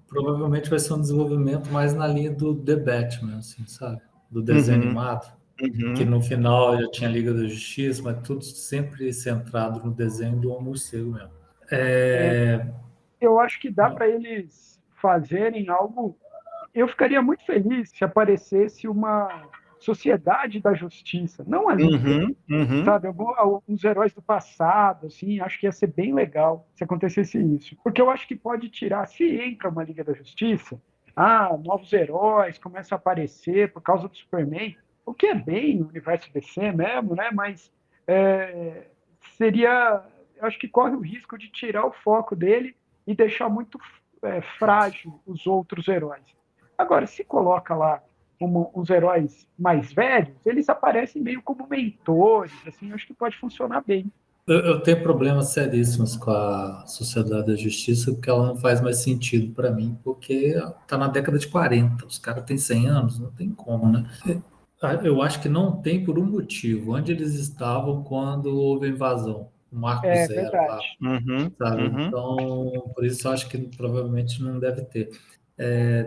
S1: provavelmente vai ser um desenvolvimento mais na linha do The Batman, assim, sabe? Do desenho
S3: Uhum,
S1: animado, que
S3: uhum.
S1: no final já tinha Liga da Justiça, mas tudo sempre centrado no desenho do morcego mesmo.
S2: Eu acho que dá para eles fazerem algo. Eu ficaria muito feliz se aparecesse uma sociedade da justiça, não a Liga,
S3: Uhum, uhum.
S2: sabe? Alguns heróis do passado, assim, acho que ia ser bem legal se acontecesse isso. Porque eu acho que pode tirar, se entra uma Liga da Justiça, novos heróis começam a aparecer por causa do Superman, o que é bem o universo DC mesmo, né? Mas é, seria, eu acho que corre o risco de tirar o foco dele e deixar muito frágil os outros heróis. Agora, se coloca lá como os heróis mais velhos, eles aparecem meio como mentores, assim, acho que pode funcionar bem.
S1: Eu tenho problemas seríssimos com a Sociedade da Justiça, porque ela não faz mais sentido para mim, porque tá na década de 40, os caras têm 100 anos, não tem como, né? Eu acho que não tem por um motivo. Onde eles estavam quando houve a invasão? O Marco
S2: É
S1: Zero lá,
S2: verdade.
S3: Uhum,
S1: sabe?
S3: uhum.
S1: Então, por isso eu acho que provavelmente não deve ter.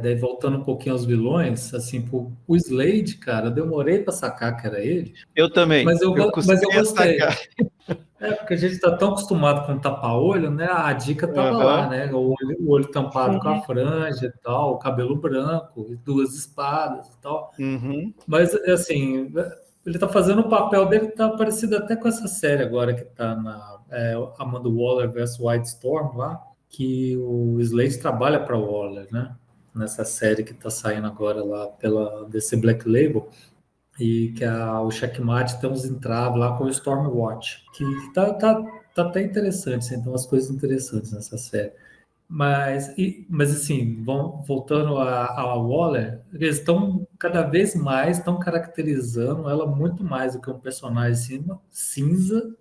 S1: Daí voltando um pouquinho aos vilões, assim, o Slade, cara, eu demorei para sacar que era ele,
S3: Eu também, eu
S1: mas eu
S3: custei a
S1: gostei.
S3: sacar.
S1: Porque a gente está tão acostumado com tapa-olho, né? A dica tava lá,
S3: Uhum,
S1: né? O olho tampado com a
S2: Sim,
S1: franja e tal, o cabelo branco, e duas espadas e tal.
S3: uhum.
S1: Mas, assim, ele tá fazendo o papel dele, tá parecido até com essa série agora que tá na Amanda Waller versus White Storm lá, que o Slade trabalha para Waller, né? Nessa série que tá saindo agora lá pela DC Black Label e que o Checkmate tem uns entraves lá com o Stormwatch, que tá até interessante, assim, tem umas coisas interessantes nessa série. Mas assim, voltando a Waller, eles estão cada vez mais estão caracterizando ela muito mais do que um personagem cinza,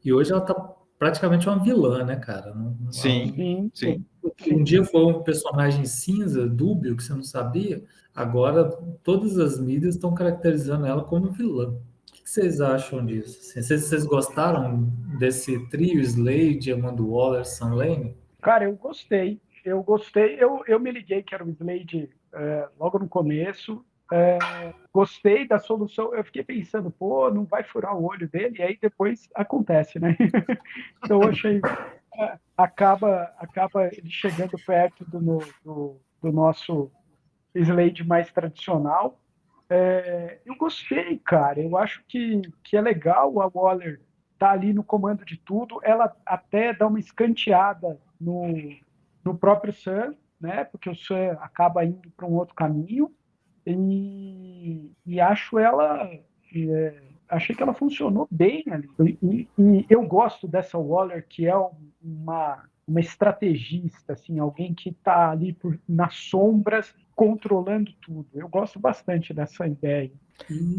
S1: e hoje ela tá praticamente uma vilã, né, cara?
S3: Sim,
S2: sim,
S3: sim.
S1: Um
S2: sim.
S1: dia foi um personagem cinza, dúbio, que você não sabia, agora todas as mídias estão caracterizando ela como vilã. O que vocês acham disso? Assim, vocês gostaram desse trio Slade, Amanda Waller, Sam Lane?
S2: Cara, eu gostei. Eu gostei. Eu me liguei que era o Slade logo no começo. Gostei da solução. Eu fiquei pensando, pô, não vai furar o olho dele, e aí depois acontece, né? Então eu achei. Acaba ele chegando perto do nosso Slade mais tradicional. Eu gostei, cara. Eu acho que é legal a Waller estar ali no comando de tudo. Ela até dá uma escanteada no próprio Sam, né? Porque o Sam acaba indo para um outro caminho. E acho ela. Achei que ela funcionou bem ali. E eu gosto dessa Waller, que é uma estrategista, assim, alguém que está ali nas sombras controlando tudo. Eu gosto bastante dessa ideia.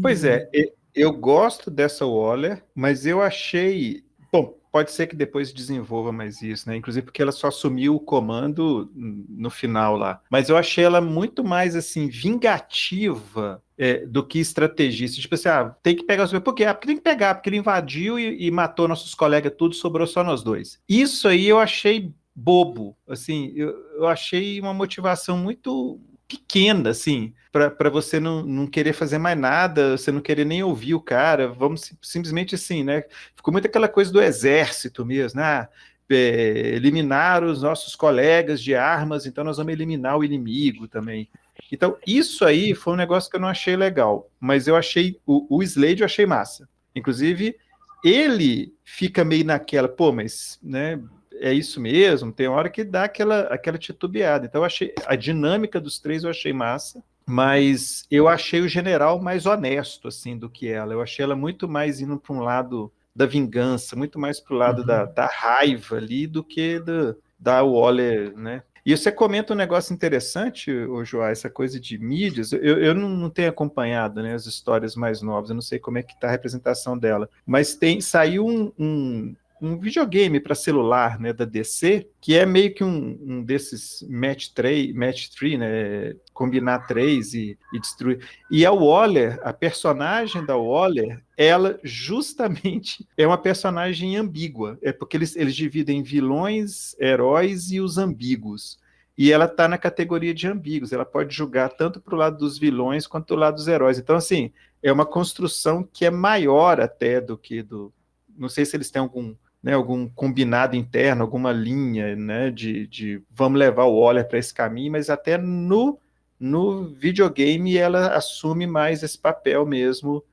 S3: Pois
S1: E
S3: é, eu gosto dessa Waller, mas eu achei. Bom, pode ser que depois desenvolva mais isso, né? Inclusive porque ela só assumiu o comando no final lá. Mas eu achei ela muito mais, assim, vingativa do que estrategista. Tipo assim, tem que pegar os... Por quê? Porque tem que pegar, porque ele invadiu e matou nossos colegas tudo, sobrou só nós dois. Isso aí eu achei bobo, assim, eu achei uma motivação muito pequena, assim, para você não querer fazer mais nada, você não querer nem ouvir o cara, vamos simplesmente assim, né? Ficou muito aquela coisa do exército mesmo, né? Eliminar os nossos colegas de armas, então nós vamos eliminar o inimigo também. Então, isso aí foi um negócio que eu não achei legal, mas eu achei, o Slade eu achei massa. Inclusive, ele fica meio naquela, pô, mas, né, é isso mesmo, tem hora que dá aquela titubeada. Então, eu achei a dinâmica dos três eu achei massa, mas eu achei o general mais honesto, assim, do que ela. Eu achei ela muito mais indo para um lado da vingança, muito mais para o lado da raiva ali do que da Waller, né? E você comenta um negócio interessante, João, essa coisa de mídias. Eu não tenho acompanhado, né, as histórias mais novas, eu não sei como é que está a representação dela, mas saiu um videogame para celular, né, da DC, que é meio que um desses match 3, né, combinar 3 e destruir. E a Waller, a personagem da Waller, ela justamente é uma personagem ambígua, porque eles dividem vilões, heróis e os ambíguos. E ela está na categoria de ambíguos, ela pode julgar tanto para o lado dos vilões quanto do lado dos heróis. Então, assim, é uma construção que é maior até do que do... Não sei se eles têm algum combinado interno, alguma linha, né, de vamos levar o Waller para esse caminho, mas até no videogame ela assume mais esse papel mesmo,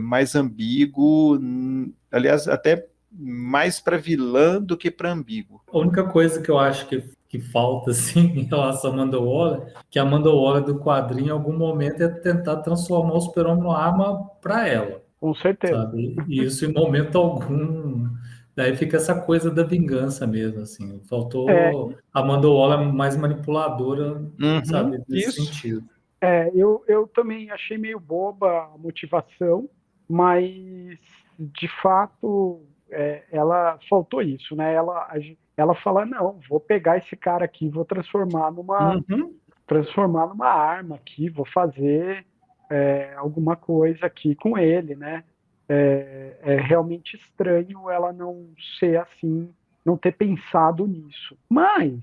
S3: mais ambíguo, aliás, até mais para vilã do que para ambíguo.
S1: A única coisa que eu acho que falta, assim, em relação a Amanda Waller, que a Amanda Waller do quadrinho, em algum momento, é tentar transformar o Super-Homem numa arma para ela.
S2: Com certeza.
S1: Sabe? E isso, em momento algum, daí fica essa coisa da vingança mesmo, assim. Faltou a Amanda Waller mais manipuladora, sabe, nesse sentido.
S2: Eu também achei meio boba a motivação, mas, de fato, ela faltou isso, né? Ela fala, não, vou pegar esse cara aqui, vou transformar numa arma aqui, vou fazer alguma coisa aqui com ele, né? É realmente estranho ela não ser assim, não ter pensado nisso. Mas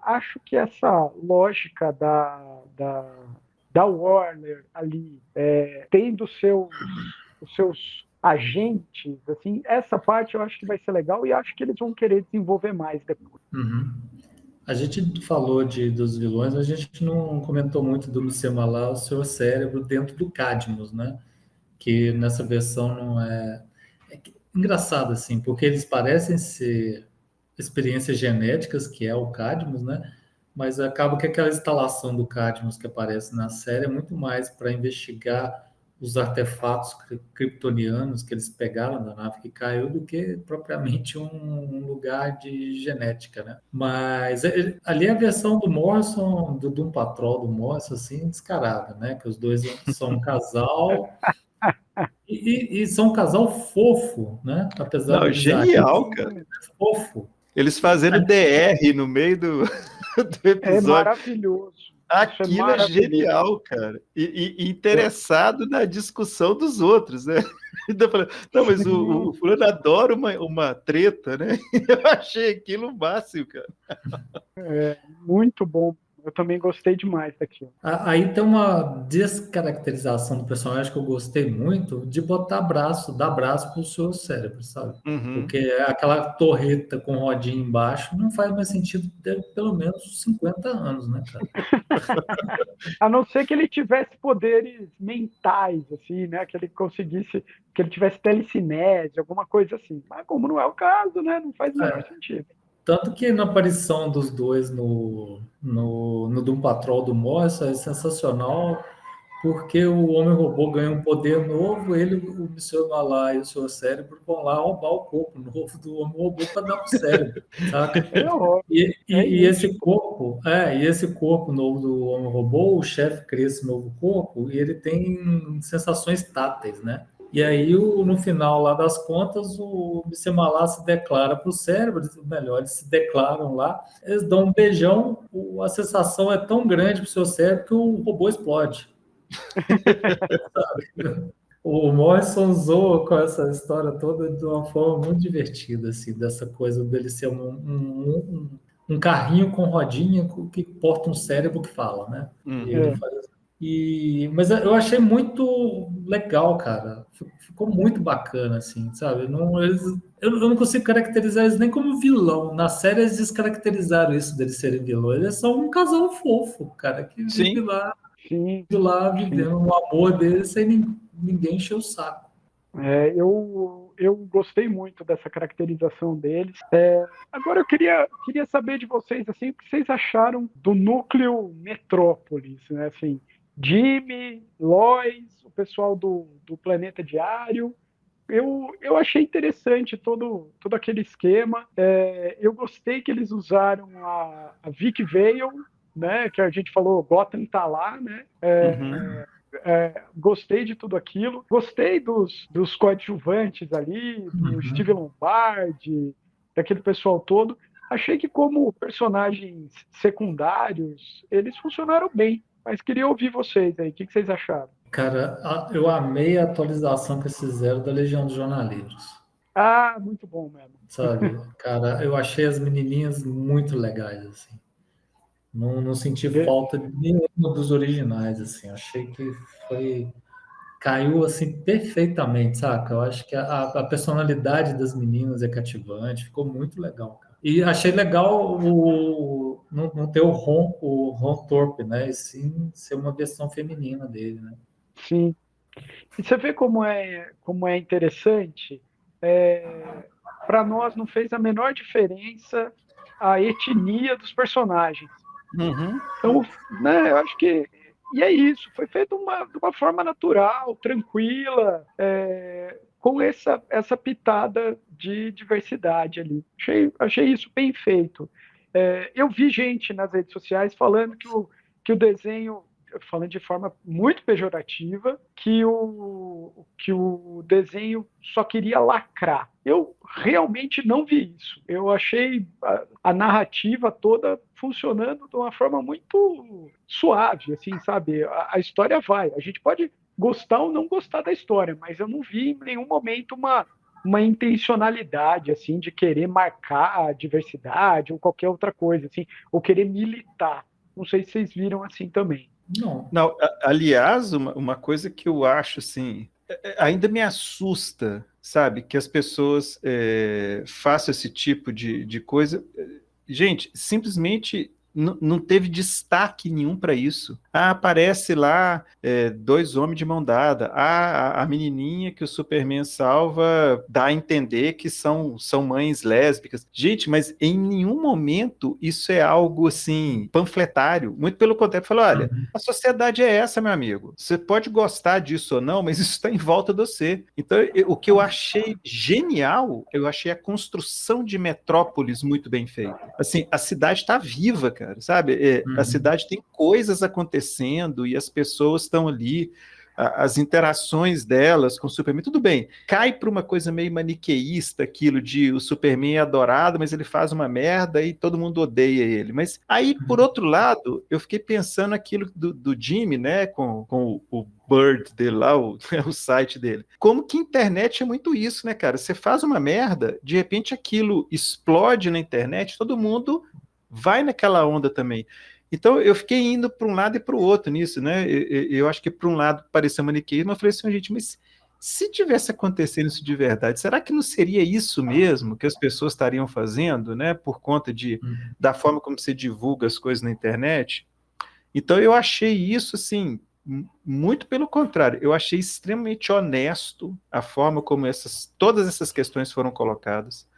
S2: acho que essa lógica da Warner ali, tendo os seus agentes, assim, essa parte eu acho que vai ser legal e acho que eles vão querer desenvolver mais depois.
S1: A gente falou dos vilões, mas a gente não comentou muito do Micema lá, o seu cérebro dentro do Cadmus, né? Que nessa versão não é engraçado, assim, porque eles parecem ser experiências genéticas, que é o Cadmus, né? Mas acaba que aquela instalação do Cadmus que aparece na série é muito mais para investigar os artefatos kryptonianos que eles pegaram da nave que caiu do que propriamente um lugar de genética, né? Mas ali é a versão do Morrison, do Doom Patrol do Morrison, assim, descarada, né? Que os dois são um casal e são um casal fofo, né? Apesar
S3: Não,
S1: do
S3: genial, cara.
S1: É fofo.
S3: Eles fazendo DR no meio do episódio.
S2: É maravilhoso.
S3: Aquilo é genial, cara. E interessado na discussão dos outros, né? Não, mas o fulano adora uma treta, né? Eu achei aquilo o máximo, cara.
S2: Muito bom. Eu também gostei demais daquilo.
S1: Aí tem uma descaracterização do personagem que eu gostei muito de dar braço para o seu cérebro, sabe? Porque aquela torreta com rodinha embaixo não faz mais sentido ter pelo menos 50 anos, né, cara?
S2: A não ser que ele tivesse poderes mentais, assim, né? Que ele conseguisse, que ele tivesse telecinese, alguma coisa assim. Mas como não é o caso, né? Não faz o menor sentido.
S1: Tanto que na aparição dos dois no Doom Patrol do Morrison é sensacional, porque o Homem-Robô ganha um poder novo, ele, o Mr. Malá e o seu cérebro vão lá roubar o corpo novo do Homem-Robô para dar pro cérebro, saca? E esse corpo novo do Homem-Robô, o chefe cria esse novo corpo e ele tem sensações táteis, né? E aí, no final lá das contas, o Bissemalá se declara para o cérebro, melhor, eles se declaram lá, eles dão um beijão, a sensação é tão grande para o seu cérebro que o robô explode. O Morrison zoa com essa história toda de uma forma muito divertida, assim, dessa coisa dele ser um carrinho com rodinha que porta um cérebro que fala, né? Ele
S2: É.
S1: faz. Mas eu achei muito legal, cara. Ficou muito bacana, assim, sabe? Eu não consigo caracterizar eles nem como vilão. Na série eles descaracterizaram isso deles serem vilões. Eles são um casal fofo, cara, que vive
S3: Sim.
S2: Sim,
S1: lá
S2: sim.
S1: vivendo um amor deles sem ninguém encher o saco.
S2: Eu gostei muito dessa caracterização deles. Agora eu queria saber de vocês assim, o que vocês acharam do núcleo Metrópolis, né? Assim, Jimmy, Lois, o pessoal do Planeta Diário. Eu achei interessante todo aquele esquema. Eu gostei que eles usaram a Vic Vale, né? Que a gente falou, Gotham tá lá, né?
S3: Uhum.
S2: Gostei de tudo aquilo. Gostei dos coadjuvantes ali, do Steve Lombardi, daquele pessoal todo. Achei que como personagens secundários, eles funcionaram bem. Mas queria ouvir vocês aí. O que vocês acharam?
S1: Cara, eu amei a atualização que eles fizeram da Legião dos Jornaleiros,
S2: Ah, muito bom mesmo.
S1: sabe? Cara, eu achei as menininhas muito legais, assim. Não senti
S2: É,
S1: falta de nenhuma dos originais, assim. Achei que foi... Caiu, assim, perfeitamente, saca? Eu acho que a personalidade das meninas é cativante. Ficou muito legal, cara. E achei legal não ter o Ron Thorpe, né? E sim ser uma versão feminina dele, né?
S2: sim. E você vê como é interessante. Para nós não fez a menor diferença a etnia dos personagens.
S3: Uhum.
S2: Então, né, eu acho que. E é isso, foi feito de uma forma natural, tranquila, com essa pitada de diversidade ali. Achei isso bem feito. Eu vi gente nas redes sociais falando que o desenho, falando de forma muito pejorativa, que o desenho só queria lacrar. Eu realmente não vi isso. Eu achei a narrativa toda funcionando de uma forma muito suave, assim, sabe? A história vai. A gente pode gostar ou não gostar da história, mas eu não vi em nenhum momento uma intencionalidade assim de querer marcar a diversidade ou qualquer outra coisa assim, ou querer militar. Não sei se vocês viram assim também.
S1: Não.
S3: Não, aliás, uma coisa que eu acho assim, ainda me assusta, sabe, que as pessoas façam esse tipo de coisa. Gente, simplesmente não teve destaque nenhum para isso. Ah, aparece lá dois homens de mão dada. Ah, a menininha que o Superman salva dá a entender que são mães lésbicas. Gente, mas em nenhum momento isso é algo assim panfletário. Muito pelo contrário, falou, olha, a sociedade é essa, meu amigo. Você pode gostar disso ou não, mas isso está em volta de você. Então, o que eu achei genial, eu achei a construção de Metrópolis muito bem feita. Assim, a cidade está viva, cara, sabe? A cidade tem coisas acontecendo e as pessoas estão ali, as interações delas com o Superman, tudo bem, cai para uma coisa meio maniqueísta, aquilo de o Superman é adorado, mas ele faz uma merda e todo mundo odeia ele. Mas aí, por outro lado, eu fiquei pensando aquilo do Jimmy, né, com o Bird dele lá, o site dele. Como que internet é muito isso, né, cara? Você faz uma merda, de repente aquilo explode na internet, todo mundo vai naquela onda também. Então eu fiquei indo para um lado e para o outro nisso, né? Eu acho que para um lado parecia maniqueísmo, eu falei assim, gente, mas se tivesse acontecendo isso de verdade, será que não seria isso mesmo que as pessoas estariam fazendo, né? Por conta da forma como você divulga as coisas na internet? Então eu achei isso assim, muito pelo contrário, eu achei extremamente honesto a forma como todas essas questões foram colocadas.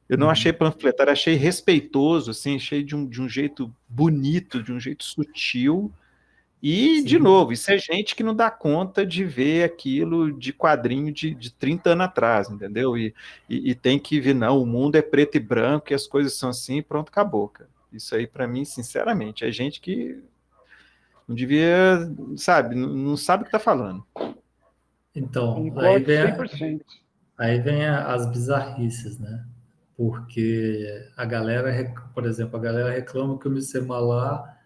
S3: Eu não achei panfletário, achei respeitoso, assim, achei de um jeito bonito, de um jeito sutil. E, de
S1: Sim.
S3: novo, isso é gente que não dá conta de ver aquilo de quadrinho de 30 anos atrás, entendeu? E tem que ver, não, o mundo é preto e branco e as coisas são assim, e pronto, acabou, cara. Isso aí, para mim, sinceramente, é gente que não devia, sabe, não sabe o que está falando.
S1: Então,
S2: Concordo 100%.
S1: aí vem as bizarrices, né? Porque a galera, por exemplo, a galera reclama que o Misemalá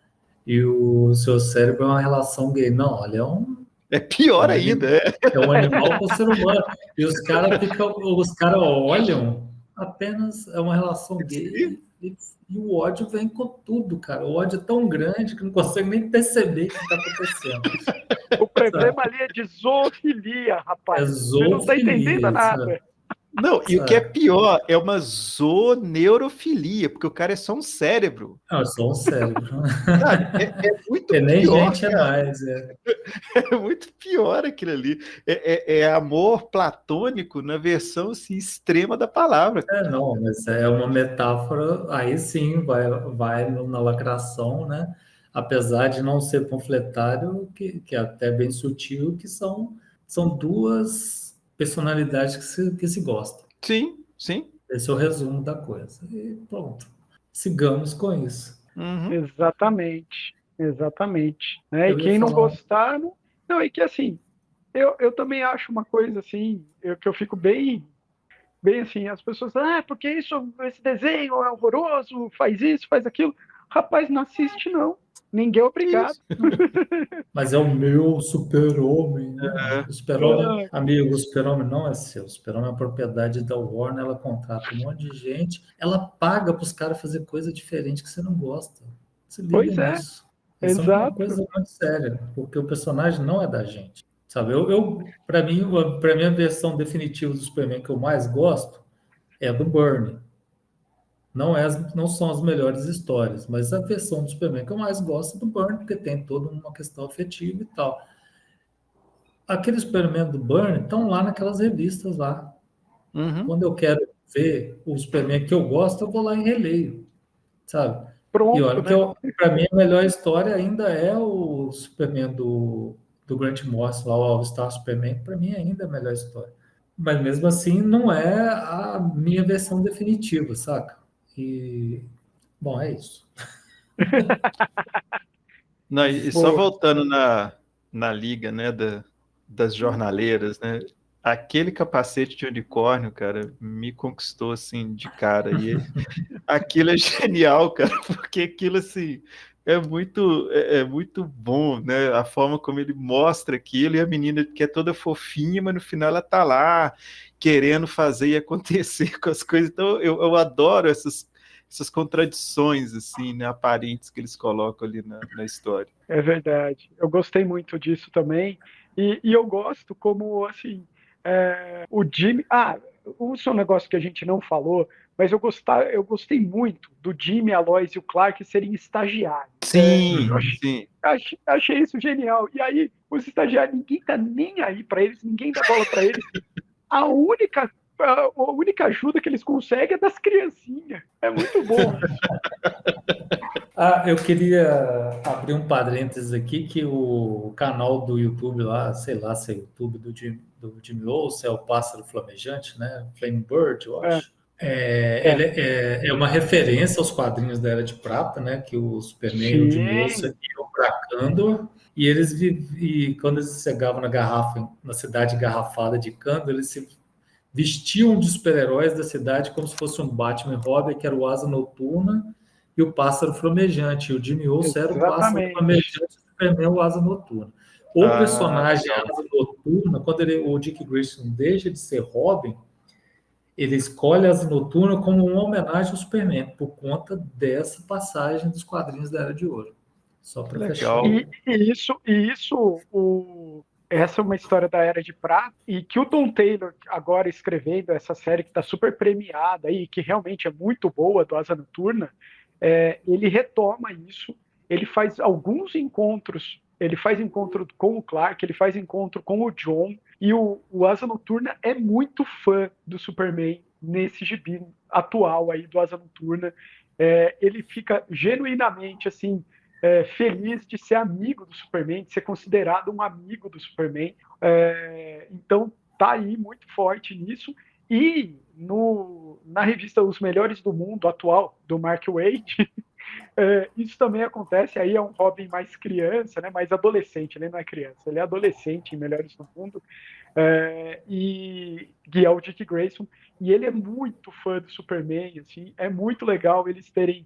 S1: e o seu cérebro é uma relação gay. Não, ele
S3: É
S1: é
S3: pior
S1: um,
S3: ainda.
S1: é um animal com o ser humano. E os cara olham apenas é uma relação gay e o ódio vem com tudo, cara. O ódio é tão grande que não consegue nem perceber o que está acontecendo.
S2: O
S1: Sabe?
S2: problema ali é de zoofilia,
S1: É
S2: rapaz. Você não está entendendo
S1: zoofilia,
S2: nada.
S1: sabe?
S3: Não, e o que é pior é uma zooneurofilia, porque o cara é só um cérebro.
S1: Não, é só um cérebro.
S3: Sabe? É muito
S1: É nem
S3: pior,
S1: gente é
S3: cara.
S1: mais.
S3: É muito pior aquilo ali. É amor platônico na versão assim, extrema da palavra.
S1: Não, mas é uma metáfora, aí sim vai na lacração, né? Apesar de não ser panfletário, que é até bem sutil, que são duas personalidades que se gostam.
S3: Sim, sim.
S1: Esse é o resumo da coisa. E pronto. Sigamos com isso.
S3: Uhum.
S2: Exatamente. Exatamente. Né? E
S1: Eu ia
S2: quem não
S1: falar.
S2: gostar, não. Não, e que assim, eu também acho uma coisa assim, que eu fico bem assim, as pessoas, porque esse desenho é horroroso, faz isso, faz aquilo. Rapaz, não assiste, não. Ninguém é obrigado.
S3: Isso.
S1: Mas é o meu super-homem. Não, o super-homem,
S2: Ah,
S1: amigo, o super-homem não é seu. O super-homem é propriedade da Warner, ela contrata um monte de gente, ela paga para os caras fazer coisa diferente que você não gosta. Se liga
S2: pois é,
S1: nisso. Isso é uma
S2: exato.
S1: coisa muito séria, porque o personagem não é da gente. Sabe, para mim, a versão definitiva do Superman que eu mais gosto é a do Byrne. Não são as melhores histórias, mas a versão do Superman que eu mais gosto é do Byrne, porque tem toda uma questão afetiva e tal. Aqueles Superman do Byrne estão lá naquelas revistas lá.
S3: Uhum.
S1: Quando eu quero ver o Superman que eu gosto, eu vou lá e releio, sabe? E
S2: Pronto,
S1: olha que
S2: né?
S1: para mim a melhor história ainda é o Superman do Grant Morrison, lá, o All Star Superman, para mim ainda é a melhor história. Mas mesmo assim não é a minha versão definitiva, saca? E bom, é isso.
S3: Não, e só
S2: Boa.
S3: voltando na liga, né, das jornaleiras, né? Aquele capacete de unicórnio, cara, me conquistou assim de cara. E aquilo é genial, cara, porque aquilo assim é muito bom, né? A forma como ele mostra aquilo e a menina que é toda fofinha, mas no final ela tá lá querendo fazer e acontecer com as coisas. Então eu adoro essas contradições assim, né, aparentes que eles colocam ali na história.
S2: É verdade. Eu gostei muito disso também. E eu gosto como, assim, o Jimmy. Isso é um negócio que a gente não falou, mas eu gostei muito do Jimmy, a Lois e o Clark serem estagiários. Eu
S3: Sim,
S1: Uhum.
S3: sim.
S2: achei isso genial. E aí, os estagiários, ninguém tá nem aí para eles, ninguém dá bola para eles. A única, a única ajuda que eles conseguem é das criancinhas. É muito bom isso.
S1: Eu queria abrir um parênteses aqui que o canal do YouTube lá, sei lá se é YouTube do Jimmy Olsen, é o Pássaro Flamejante, né? Flame Bird, eu
S2: É,
S1: acho. Ele
S2: é.
S1: é uma referência aos quadrinhos da Era de Prata, né? Que o Superman e o Jimmy Olsen
S2: Sim,
S1: iam para Kandor e quando eles chegavam na cidade engarrafada de Kandor, eles se vestiam de super-heróis da cidade como se fosse um Batman e Robin, que era o Asa Noturna e o Pássaro Flamejante. E o Jimmy Olsen era o Pássaro
S2: exatamente.
S1: Flamejante e o Superman o Asa Noturna. O
S3: Ah,
S1: personagem
S3: legal.
S1: Asa Noturna, quando o Dick Grayson deixa de ser Robin, ele escolhe Asa Noturna como uma homenagem ao Superman, por conta dessa passagem dos quadrinhos da Era de Ouro. Só para fechar
S3: Legal.
S1: o.
S2: Essa é uma história da Era de Prata, e que o Tom Taylor, agora escrevendo essa série que está super premiada e que realmente é muito boa, do Asa Noturna, ele retoma isso, ele faz alguns encontros, ele faz encontro com o Clark, ele faz encontro com o John, e o Asa Noturna é muito fã do Superman nesse gibi atual aí do Asa Noturna. Ele fica genuinamente assim, feliz de ser amigo do Superman, de ser considerado um amigo do Superman. Então tá aí muito forte nisso. E na revista Os Melhores do Mundo atual, do Mark Waid, Isso também acontece, aí é um Robin mais criança, né? Mais adolescente, ele não é criança, ele é adolescente em Melhores do Mundo, e que é o Dick Grayson, e ele é muito fã do Superman, assim, é muito legal eles terem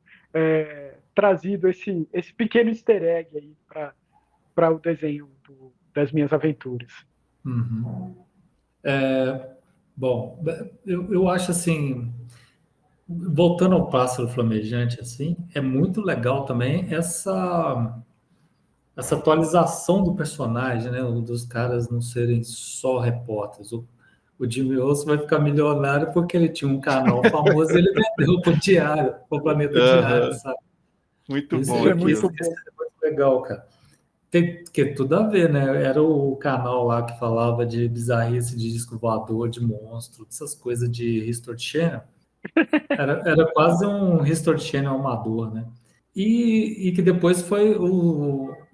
S2: trazido esse pequeno easter egg aí para o desenho das minhas aventuras.
S1: Uhum. Bom, eu acho assim, voltando ao Pássaro Flamejante, assim, é muito legal também essa atualização do personagem, né? Dos caras não serem só repórteres. O Jimmy Olsen vai ficar milionário porque ele tinha um canal famoso e ele vendeu para o Diário, para o Planeta Diário, sabe?
S3: Muito
S1: Isso,
S3: bom
S2: é
S3: aquilo.
S2: muito bom.
S1: isso é muito legal, cara. Tem que tudo a ver, né? Era o canal lá que falava de bizarrice, de disco voador, de monstro, essas coisas de History Channel. Era quase um History Channel amador, né? E que depois foi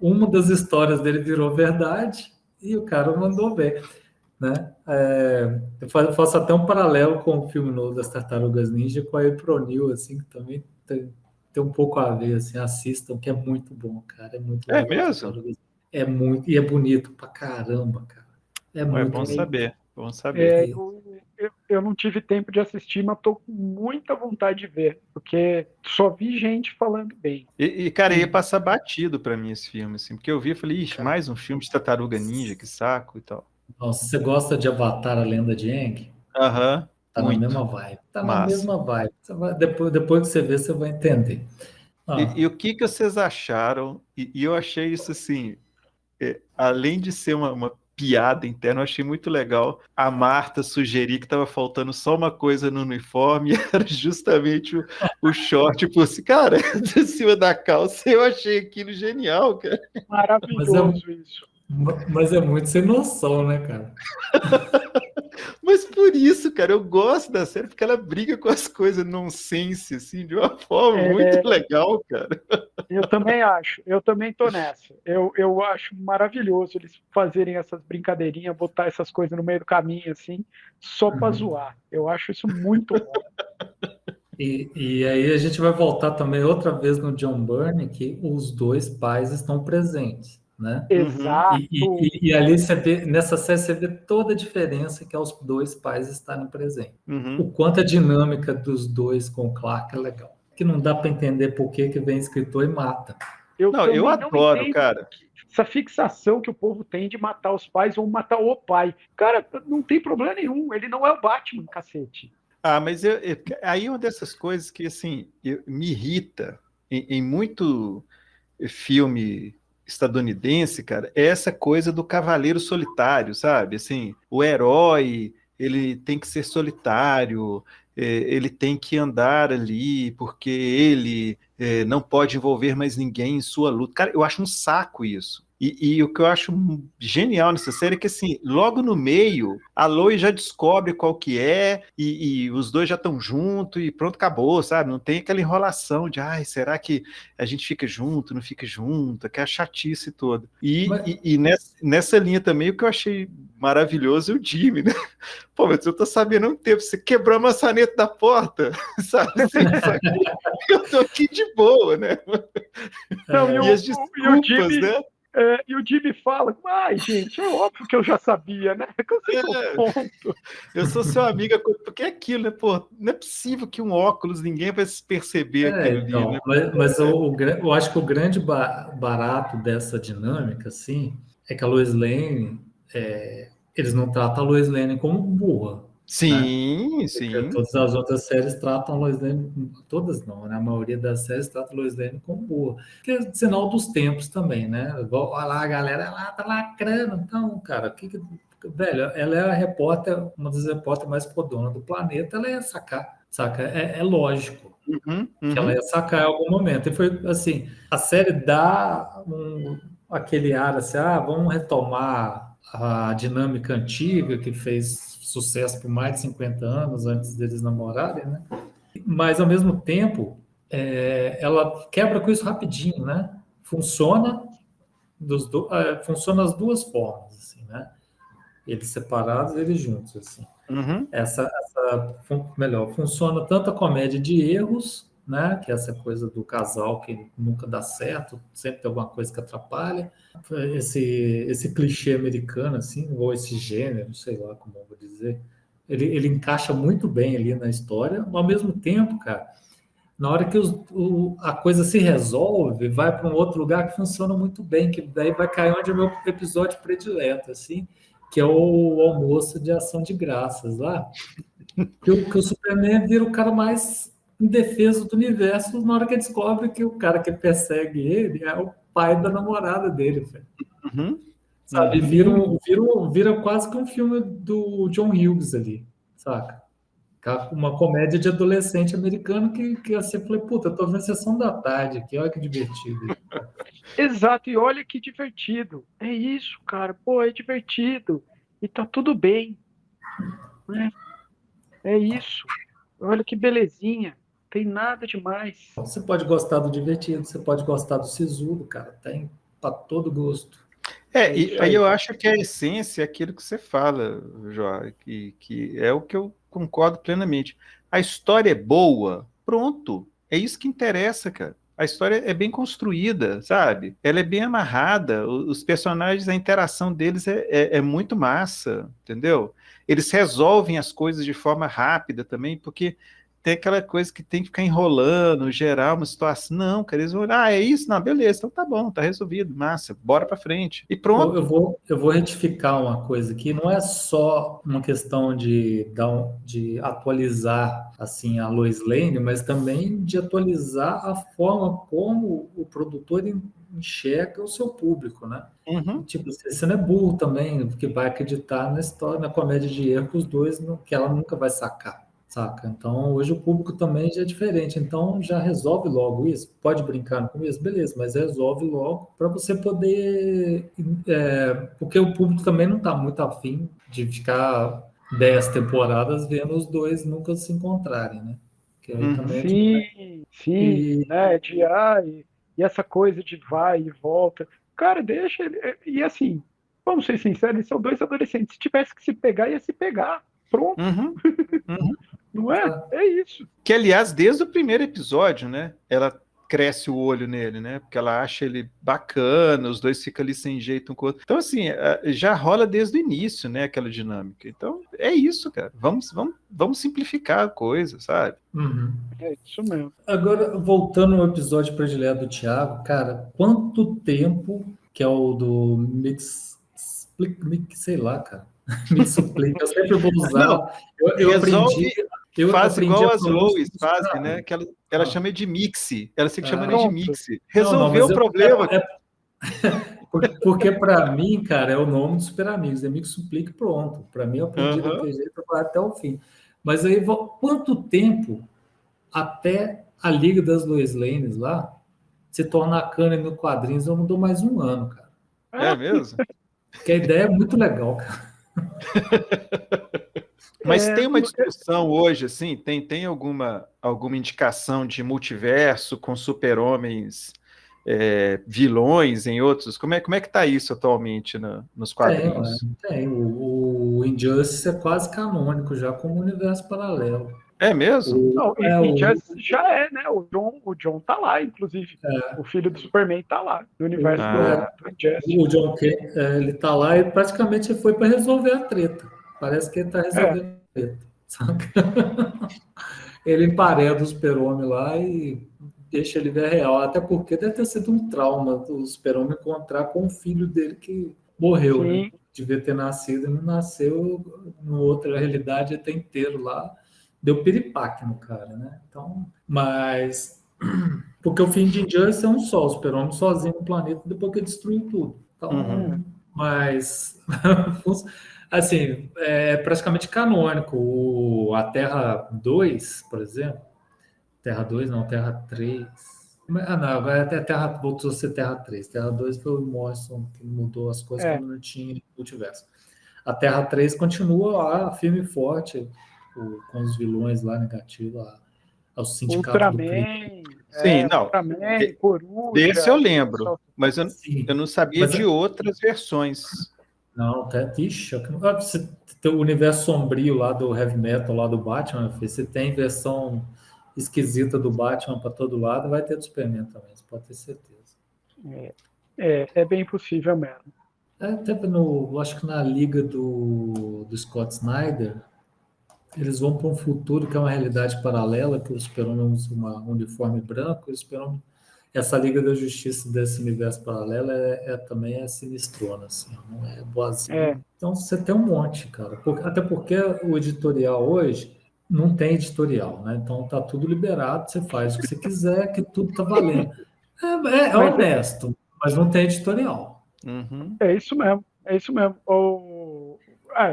S1: uma das histórias dele virou verdade e o cara mandou ver, né? Eu faço até um paralelo com o filme novo das Tartarugas Ninja com a April O'Neil, assim, que também tem um pouco a ver, assim, assistam, que é muito bom, cara, é muito
S3: É
S1: legal.
S3: mesmo?
S1: É muito, e é bonito pra caramba, cara. É
S3: É
S1: muito
S3: bom
S1: bonito.
S3: saber, bom saber.
S2: Eu não tive tempo de assistir, mas estou com muita vontade de ver, porque só vi gente falando bem.
S3: Cara, ia passar batido pra mim esse filme, assim, porque eu vi e falei, ixi,
S1: Cara,
S3: mais um filme de Tartaruga Ninja, que saco e tal.
S1: nossa, você gosta de Avatar, a Lenda de Aang?
S3: Aham,
S1: Tá na
S3: muito.
S1: mesma vibe. Tá na
S3: Massa.
S1: mesma vibe. Depois que você ver, você vai entender.
S3: E o que vocês acharam? E eu achei isso assim, além de ser uma piada interna, eu achei muito legal a Marta sugerir que estava faltando só uma coisa no uniforme, e era justamente o short, tipo assim, cara, de cima da calça, eu achei aquilo genial, cara.
S1: Mas é,
S2: Maravilhoso isso.
S1: mas é muito sem noção, né, cara?
S3: Mas por isso, cara, eu gosto da série, porque ela briga com as coisas nonsense, assim, de uma forma muito legal, cara.
S2: Eu também acho, eu também tô nessa. Eu acho maravilhoso eles fazerem essas brincadeirinhas, botar essas coisas no meio do caminho, assim, só para zoar. Eu acho isso muito bom.
S1: E aí a gente vai voltar também outra vez no John Byrne, que os dois pais estão presentes, né?
S3: Uhum.
S2: Exato.
S1: E ali você vê, nessa série você vê toda a diferença que é os dois pais estarem presentes.
S3: Uhum.
S1: O quanto a dinâmica dos dois com o Clark é legal. Que não dá para entender por que vem escritor e mata.
S3: Não, eu adoro, cara.
S2: Essa fixação que o povo tem de matar os pais ou matar o pai. Cara, não tem problema nenhum. Ele não é o Batman, cacete.
S3: Mas aí é uma dessas coisas que, assim, me irrita em muito filme estadunidense, cara, é essa coisa do cavaleiro solitário, sabe? Assim, o herói, ele tem que ser solitário, ele tem que andar ali, porque ele não pode envolver mais ninguém em sua luta. Cara, eu acho um saco isso. E o que eu acho genial nessa série é que, assim, logo no meio, a Lois já descobre qual que é, e os dois já estão juntos, e pronto, acabou, sabe? Não tem aquela enrolação de, ai, será que a gente fica junto, não fica junto, aquela chatice toda. E nessa linha também, o que eu achei maravilhoso é o Jimmy, né? Pô, mas eu tô sabendo há um tempo, você quebrou a maçaneta da porta, sabe? Eu tô aqui de boa, né?
S2: Não,
S3: e as desculpas, né?
S2: E o Jimmy fala, gente, é óbvio que eu já sabia, né?
S3: Eu sou seu amigo, porque é aquilo, né? Pô, não é possível que um óculos ninguém vai se perceber aquilo ali,
S1: então,
S3: né?
S1: mas eu acho que o grande barato dessa dinâmica, assim, é que a Lois Lane, eles não tratam a Lois Lane como burra.
S3: Sim,
S1: Né?
S3: sim.
S1: Todas as outras séries tratam a Lois Lane, todas não, né? A maioria das séries trata a Lois Lane como burra. Que é sinal dos tempos também, né? Olha lá, a galera lá tá lacrando. Então, cara, velho, ela é a repórter, uma das repórteres mais podonas do planeta, ela ia sacar, saca? É lógico que ela ia sacar em algum momento. E foi assim, a série dá aquele ar assim, vamos retomar a dinâmica antiga que fez sucesso por mais de 50 anos antes deles namorarem, né? Mas, ao mesmo tempo, ela quebra com isso rapidinho, né? Funciona, funciona as duas formas, assim, né? Eles separados, eles juntos, assim.
S3: Uhum.
S1: Melhor, funciona tanto a comédia de erros, né? Que é essa coisa do casal que nunca dá certo, sempre tem alguma coisa que atrapalha. Esse clichê americano, assim, ou esse gênero, sei lá como eu vou dizer, ele encaixa muito bem ali na história, ao mesmo tempo, cara, na hora que a coisa se resolve, vai para um outro lugar que funciona muito bem, que daí vai cair onde é o meu episódio predileto, assim, que é o almoço de ação de graças lá, que o Superman vira o cara mais indefeso do universo na hora que descobre que o cara que persegue ele é o pai da namorada dele, velho.
S3: Uhum.
S1: Sabe? Vira quase que um filme do John Hughes ali, saca? Uma comédia de adolescente americano que assim, eu falei, puta, eu tô vendo Sessão da Tarde aqui, olha que divertido.
S2: Exato, e olha que divertido. É isso, cara. Pô, é divertido. E tá tudo bem. Né? É isso. Olha que belezinha. Tem nada demais.
S1: Você pode gostar do divertido, você pode gostar do sisudo, cara. Tem pra todo gosto.
S3: E aí eu acho que a essência é aquilo que você fala, Jó, que é o que eu concordo plenamente. A história é boa, pronto. É isso que interessa, cara. A história é bem construída, sabe? Ela é bem amarrada. Os personagens, a interação deles é muito massa, entendeu? Eles resolvem as coisas de forma rápida também, porque tem aquela coisa que tem que ficar enrolando, gerar uma situação. Não, cara, eles vão olhar, é isso? Não, beleza, então tá bom, tá resolvido, massa, bora pra frente. E pronto.
S1: Eu vou retificar uma coisa aqui, não é só uma questão de atualizar assim a Lois Lane, mas também de atualizar a forma como o produtor enxerga o seu público, né?
S3: Uhum.
S1: Tipo, você não é burro também, porque vai acreditar na história, na comédia de erro que os dois, que ela nunca vai sacar. Saca? Então, hoje o público também já é diferente. Então, já resolve logo isso. Pode brincar no começo, beleza, mas resolve logo para você poder. Porque o público também não está muito afim de ficar 10 temporadas vendo os dois nunca se encontrarem, né? Que aí também
S2: Sim, né? E essa coisa de vai e volta. Cara, deixa. E assim, vamos ser sinceros, eles são dois adolescentes. Se tivesse que se pegar, ia se pegar. Pronto.
S3: Uhum.
S2: Não é? É isso.
S3: Que, aliás, desde o primeiro episódio, né? Ela cresce o olho nele, né? Porque ela acha ele bacana, os dois ficam ali sem jeito um com o outro. Então, assim, já rola desde o início, né? Aquela dinâmica. Então, é isso, cara. Vamos simplificar a coisa, sabe?
S1: Uhum.
S2: É isso mesmo.
S1: Agora, voltando ao episódio predileto do Thiago, cara, quanto tempo que é o do sei lá, cara. Mixuplica, eu sempre vou usar.
S3: Não,
S1: eu aprendi.
S3: Faz
S1: aprendi
S3: igual
S1: a
S3: as
S1: pronúncia
S3: Lois
S1: dos
S3: fazem,
S1: caras.
S3: né? Que ela chama de mixi. Ela fica chamando de
S2: Pronto.
S3: mixi. Resolveu
S1: Não,
S3: o problema.
S1: Porque para mim, cara, é o nome dos Super Amigos. É Mixuplica, pronto. Para mim, eu aprendi daquele jeito até o fim. Mas aí, quanto tempo até a Liga das Lois Lanes lá se tornar canon no quadrinhos? Eu não dou mais um ano, cara.
S3: É mesmo?
S1: Porque a ideia é muito legal, cara.
S3: Mas tem uma discussão hoje, assim, tem alguma indicação de multiverso com super-homens vilões em outros? Como é que tá isso atualmente nos quadrinhos?
S1: Tem. O Injustice é quase canônico já como universo paralelo.
S3: É mesmo?
S2: Injustice já é, né? O John tá lá, inclusive. O filho do Superman tá lá, do universo do Injustice.
S1: O John Kent, ele tá lá e praticamente foi para resolver a treta. Parece que ele tá resolvendo a treta, saca? Ele empareda o Super-Homem lá e deixa ele ver a real. Até porque deve ter sido um trauma o Super-Homem encontrar com o filho dele que morreu, né? Devia ter nascido e não nasceu em outra realidade até inteiro lá. Deu piripaque no cara, né? Então, mas... Porque o fim de Injustice é um só, o Super-Homem sozinho no planeta depois que destruiu tudo. Então, mas... assim, é praticamente canônico. A Terra 2, por exemplo... Terra 2 não, Terra 3... não, agora até Terra voltou a ser Terra 3. Terra 2 foi o Morrison que mudou as coisas quando não tinha multiverso. A Terra 3 continua lá, firme e forte, com os vilões lá negativos, ao sindicato
S2: Ultraman,
S3: Sim, não.
S2: Ultraman, Coruja.
S3: Desse eu lembro, mas eu não sabia de outras versões.
S1: Não, ixi, o universo sombrio lá do Heavy Metal, lá do Batman, você tem versão esquisita do Batman para todo lado, vai ter do Superman também, você pode ter certeza.
S2: É bem possível mesmo.
S1: Até acho que na liga do Scott Snyder, eles vão para um futuro que é uma realidade paralela, que o Super-Homem usa um uniforme branco, e o Super-Homem, essa Liga da Justiça desse universo paralelo também é sinistrona, assim, não é boazinha. Então você tem um monte, cara. Até porque o editorial hoje não tem editorial, né? Então tá tudo liberado, você faz o que você quiser, que tudo tá valendo. É honesto, mas não tem editorial.
S3: Uhum.
S2: É isso mesmo, é isso mesmo. Eu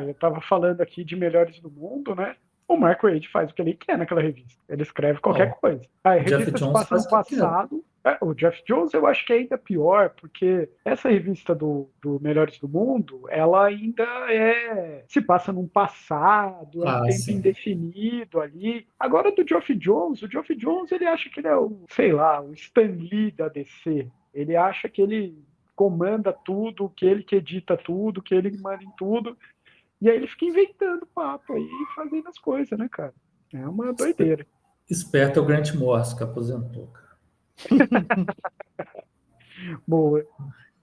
S2: estava falando aqui de Melhores do Mundo, né? O Mark Waid faz o que ele quer naquela revista. Ele escreve qualquer coisa. A revista se passa no passado. O Jeff Jones eu acho que é ainda pior, porque essa revista do Melhores do Mundo, ela ainda se passa num passado, é um tempo
S1: sim.
S2: indefinido ali. Agora do Geoff Jones, o Geoff Jones ele acha que ele é o Stan Lee da DC. Ele acha que ele comanda tudo, que ele que edita tudo, que ele manda em tudo. E aí ele fica inventando papo aí e fazendo as coisas, né, cara? É uma doideira.
S1: Esperto é o Grant Morrison, que aposentou, cara.
S2: Boa.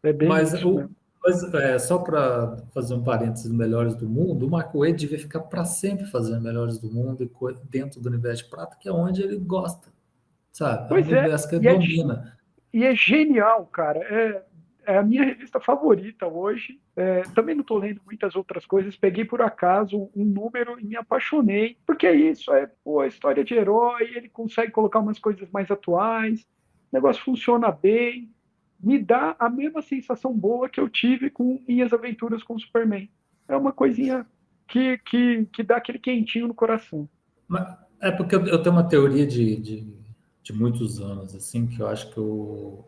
S2: É bem isso mesmo.
S1: Mas só para fazer um parênteses Melhores do Mundo, o Mark Waid devia ficar para sempre fazendo Melhores do Mundo dentro do universo de prata, que é onde ele gosta, sabe?
S2: Pois
S1: é um universo que ele domina.
S2: E é genial, cara. É a minha revista favorita hoje. Também não estou lendo muitas outras coisas. Peguei por acaso um número e me apaixonei. Porque é isso, a história de herói, ele consegue colocar umas coisas mais atuais, o negócio funciona bem. Me dá a mesma sensação boa que eu tive com minhas aventuras com o Superman. É uma coisinha que dá aquele quentinho no coração.
S1: É porque eu tenho uma teoria de muitos anos, assim, que eu acho que o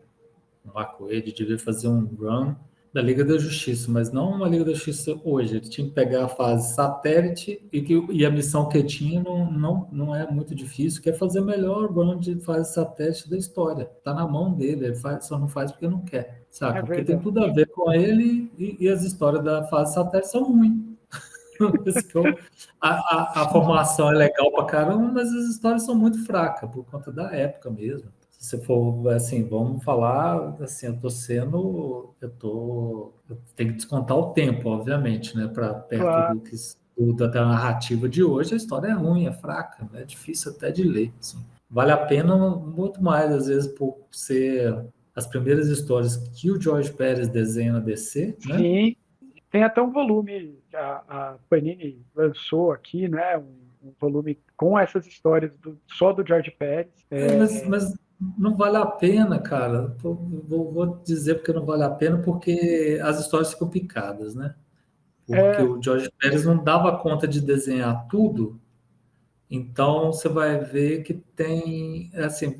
S1: Mark Waid devia fazer um run da Liga da Justiça, mas não uma Liga da Justiça hoje. Ele tinha que pegar a fase satélite e a missão que ele tinha não é muito difícil, que é fazer o melhor run de fase satélite da história. Está na mão dele, ele só não faz porque não quer, saca? Porque tem tudo a ver com ele e as histórias da fase satélite são ruins. A formação é legal pra caramba, mas as histórias são muito fracas por conta da época mesmo. Se você for assim, vamos falar assim, eu tenho que descontar o tempo, obviamente, né, para perto da narrativa de hoje, a história é ruim, é fraca, é difícil até de ler, assim. Vale a pena muito mais às vezes por ser as primeiras histórias que o George Pérez desenha na DC, né?
S2: Sim. Tem até um volume, a Panini lançou aqui, né? Um volume com essas histórias só do George Pérez.
S1: Mas não vale a pena, cara. Vou dizer porque não vale a pena, porque as histórias ficam picadas, né? Porque o George Pérez não dava conta de desenhar tudo, então você vai ver que tem, assim,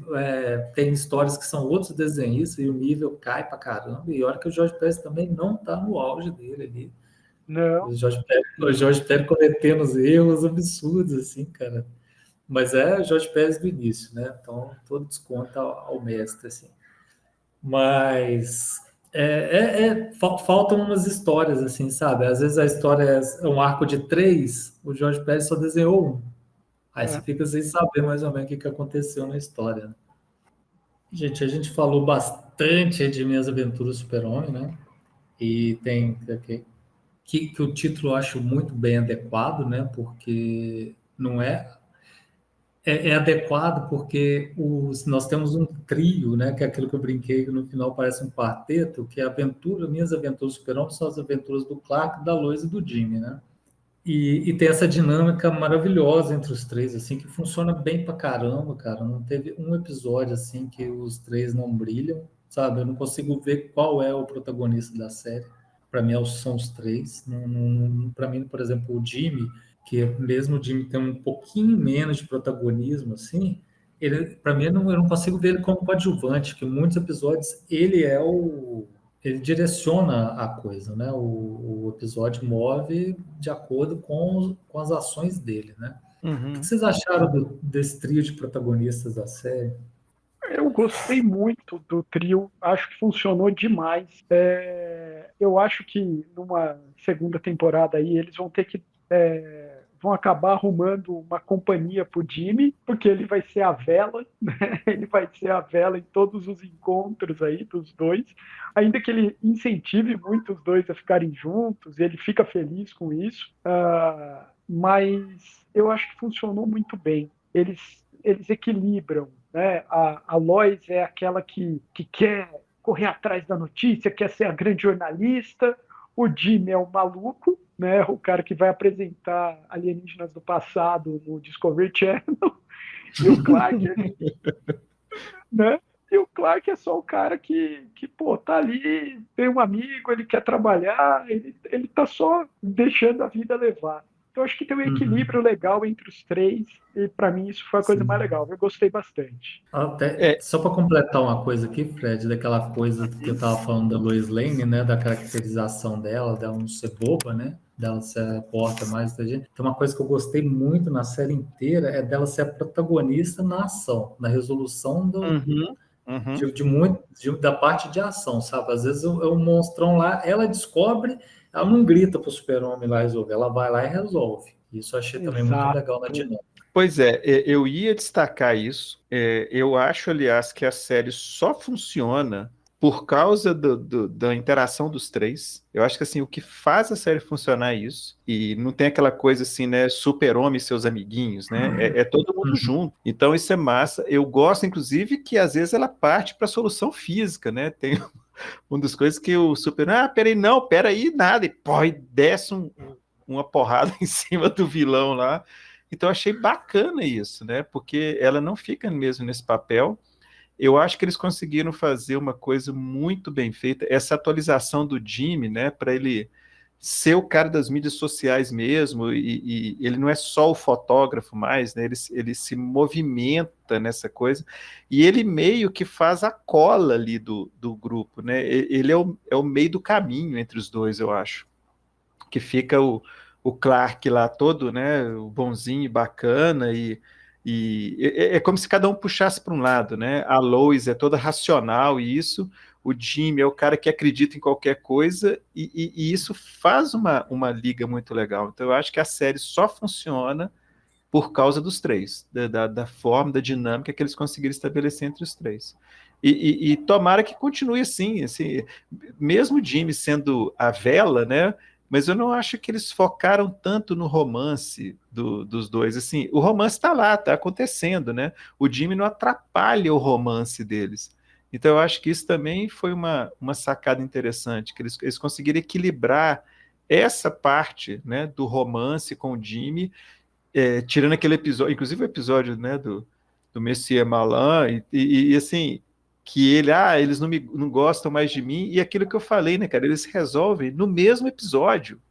S1: tem histórias que são outros desenhistas e o nível cai pra caramba. E olha que o George Pérez também não tá no auge dele ali.
S2: Não.
S1: O George Pérez cometendo os erros absurdos, assim, cara. Mas é Jorge Pérez do início, né? Então, todo desconto ao mestre, assim. Mas faltam umas histórias, assim, sabe? Às vezes a história é um arco de 3, o Jorge Pérez só desenhou um. Aí você fica sem saber mais ou menos o que aconteceu na história, né? Gente, a gente falou bastante de Minhas Aventuras Super-Homem, né? E tem que o título eu acho muito bem adequado, né? Porque não é adequado porque nós temos um trio, né? Que é aquilo que eu brinquei, que no final parece um quarteto, que é Minhas Aventuras Super-Homem são as aventuras do Clark, da Lois e do Jimmy, né? E tem essa dinâmica maravilhosa entre os três, assim, que funciona bem pra caramba, cara. Não teve um episódio, assim, que os três não brilham, sabe? Eu não consigo ver qual é o protagonista da série. Para mim, são os três. Para mim, por exemplo, o Jimmy, que mesmo o Jimmy tem um pouquinho menos de protagonismo, assim, para mim, eu não consigo ver ele como coadjuvante, que em muitos episódios ele direciona a coisa, né? O episódio move de acordo com as ações dele, né?
S3: Uhum.
S1: O que vocês acharam desse trio de protagonistas da série?
S2: Eu gostei muito do trio, acho que funcionou demais. Eu acho que numa segunda temporada aí eles vão ter que vão acabar arrumando uma companhia para o Jimmy, porque ele vai ser a vela, né? Ele vai ser a vela em todos os encontros aí dos dois, ainda que ele incentive muito os dois a ficarem juntos, e ele fica feliz com isso, mas eu acho que funcionou muito bem. Eles equilibram, né? A Lois é aquela que quer correr atrás da notícia, quer ser a grande jornalista. O Jimmy é o maluco, né? O cara que vai apresentar alienígenas do passado no Discovery Channel. E o Clark, né? E o Clark é só o cara que pô, tá ali, tem um amigo, ele quer trabalhar, ele tá só deixando a vida levar. Então, acho que tem um equilíbrio legal entre os três, e para mim isso foi a coisa mais legal. Eu gostei bastante.
S1: Até, só para completar uma coisa aqui, Fred, daquela coisa que eu estava falando da Lois Lane, né, da caracterização dela não ser boba, né, dela ser a porta mais inteligente. Tem uma coisa que eu gostei muito na série inteira, é dela ser a protagonista na ação, na resolução da parte de ação, sabe? Às vezes é um monstrão lá, ela descobre, ela não grita pro super-homem lá resolver, ela vai lá e resolve. Isso eu achei também muito legal na dinâmica.
S3: Pois é, eu ia destacar isso. Eu acho, aliás, que a série só funciona por causa da interação dos três. Eu acho que assim, o que faz a série funcionar é isso. E não tem aquela coisa assim, né? Super-homem e seus amiguinhos, né? É todo mundo junto. Então isso é massa. Eu gosto, inclusive, que às vezes ela parte para a solução física, né? Tem uma das coisas que o super, peraí, nada. E pô, e desce uma porrada em cima do vilão lá. Então, eu achei bacana isso, né? Porque ela não fica mesmo nesse papel. Eu acho que eles conseguiram fazer uma coisa muito bem feita, essa atualização do Jimmy, né? Para ele ser o cara das mídias sociais mesmo, e ele não é só o fotógrafo mais, né? Ele se movimenta nessa coisa, e ele meio que faz a cola ali do grupo, né? Ele é o meio do caminho entre os dois, eu acho. Que fica o Clark lá todo, né, o bonzinho, bacana, e é como se cada um puxasse para um lado, né? A Lois é toda racional, e isso, o Jimmy é o cara que acredita em qualquer coisa, e isso faz uma liga muito legal. Então eu acho que a série só funciona por causa dos três, da forma, da dinâmica que eles conseguiram estabelecer entre os três. E tomara que continue assim, mesmo o Jimmy sendo a vela, né? Mas eu não acho que eles focaram tanto no romance dos dois. Assim, o romance está lá, está acontecendo, né? O Jimmy não atrapalha o romance deles. Então eu acho que isso também foi uma sacada interessante, que eles conseguiram equilibrar essa parte, né, do romance com o Jimmy, tirando aquele episódio, inclusive o episódio, né, do Monsieur Malan, e assim, que eles não gostam mais de mim, e aquilo que eu falei, né, cara, eles resolvem no mesmo episódio,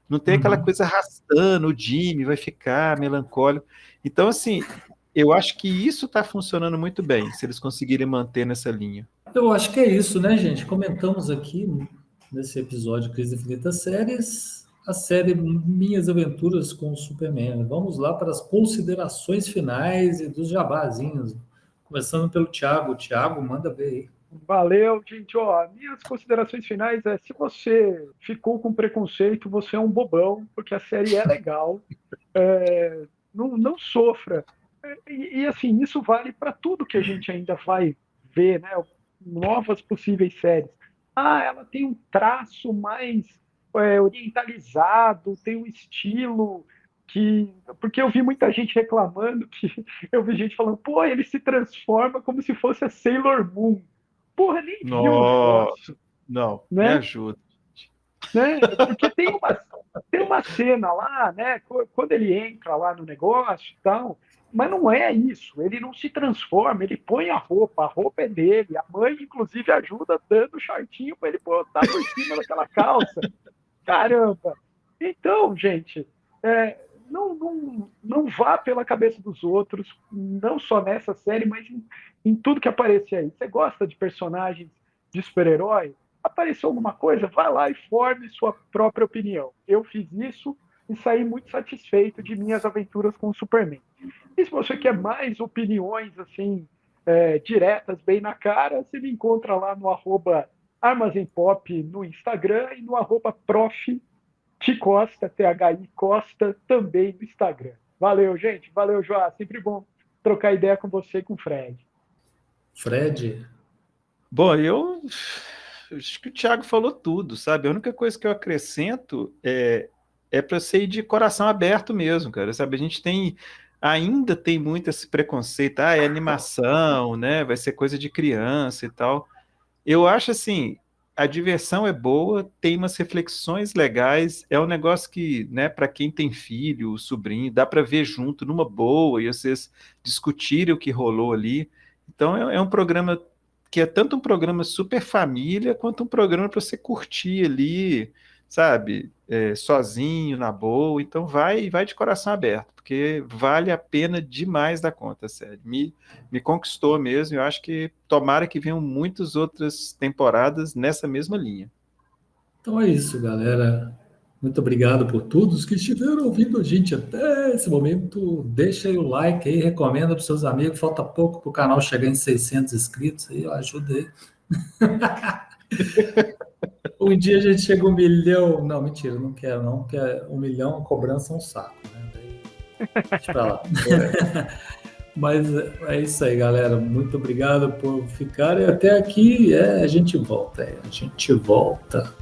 S3: não tem aquela coisa arrastando, o Jimmy vai ficar melancólico. Então, assim, eu acho que isso está funcionando muito bem, se eles conseguirem manter nessa linha.
S1: Eu acho que é isso, né, gente? Comentamos aqui nesse episódio Crise Infinitas Séries, a série Minhas Aventuras com o Superman. Vamos lá para as considerações finais e dos jabazinhos. Começando pelo Thiago. Thiago, manda ver aí.
S2: Valeu, gente. Ó, minhas considerações finais é: se você ficou com preconceito, você é um bobão, porque a série é legal. Não sofra. Assim, isso vale para tudo que a gente ainda vai ver, né? Novas possíveis séries. Ela tem um traço mais orientalizado, tem um estilo que. Porque eu vi muita gente reclamando que eu vi gente falando, pô, ele se transforma como se fosse a Sailor Moon. Porra, nem viu o negócio.
S3: Não,
S2: né?
S3: me ajuda.
S2: Né? Porque tem uma cena lá, né? Quando ele entra lá no negócio e tal, mas não é isso. Ele não se transforma, ele põe a roupa é dele. A mãe, inclusive, ajuda dando shortinho para ele botar por cima daquela calça. Caramba! Então, gente, não vá pela cabeça dos outros, não só nessa série, mas em tudo que aparecer aí. Você gosta de personagens de super-herói? Apareceu alguma coisa? Vá lá e forme sua própria opinião. Eu fiz isso e saí muito satisfeito de minhas aventuras com o Superman. E se você quer mais opiniões assim diretas, bem na cara, você me encontra lá no @armazenpop no Instagram e no @prof Costa, THI Costa, também no Instagram. Valeu, gente. Valeu, Joá. Sempre bom trocar ideia com você e com o Fred.
S1: Fred?
S3: Bom, eu acho que o Thiago falou tudo, sabe? A única coisa que eu acrescento é para você ir de coração aberto mesmo, cara, sabe? A gente ainda tem muito esse preconceito, é animação, né? Vai ser coisa de criança e tal. Eu acho assim, a diversão é boa, tem umas reflexões legais, é um negócio que, né, para quem tem filho, sobrinho, dá para ver junto numa boa e vocês discutirem o que rolou ali. Então é um programa que é tanto um programa super família quanto um programa para você curtir ali, sabe, sozinho, na boa. Então vai de coração aberto, porque vale a pena demais da conta, sério. Me conquistou mesmo. Eu acho que tomara que venham muitas outras temporadas nessa mesma linha.
S1: Então é isso, galera. Muito obrigado por todos que estiveram ouvindo a gente até esse momento. Deixa aí o like aí, recomenda para os seus amigos. Falta pouco para o canal chegar em 600 inscritos aí, ó, ajuda aí. Um dia a gente chega a 1 milhão. Não, mentira, não quero não, porque 1 milhão a cobrança é um saco, né? Deixa pra lá. Mas é isso aí, galera. Muito obrigado por ficarem até aqui. A gente volta. A gente volta.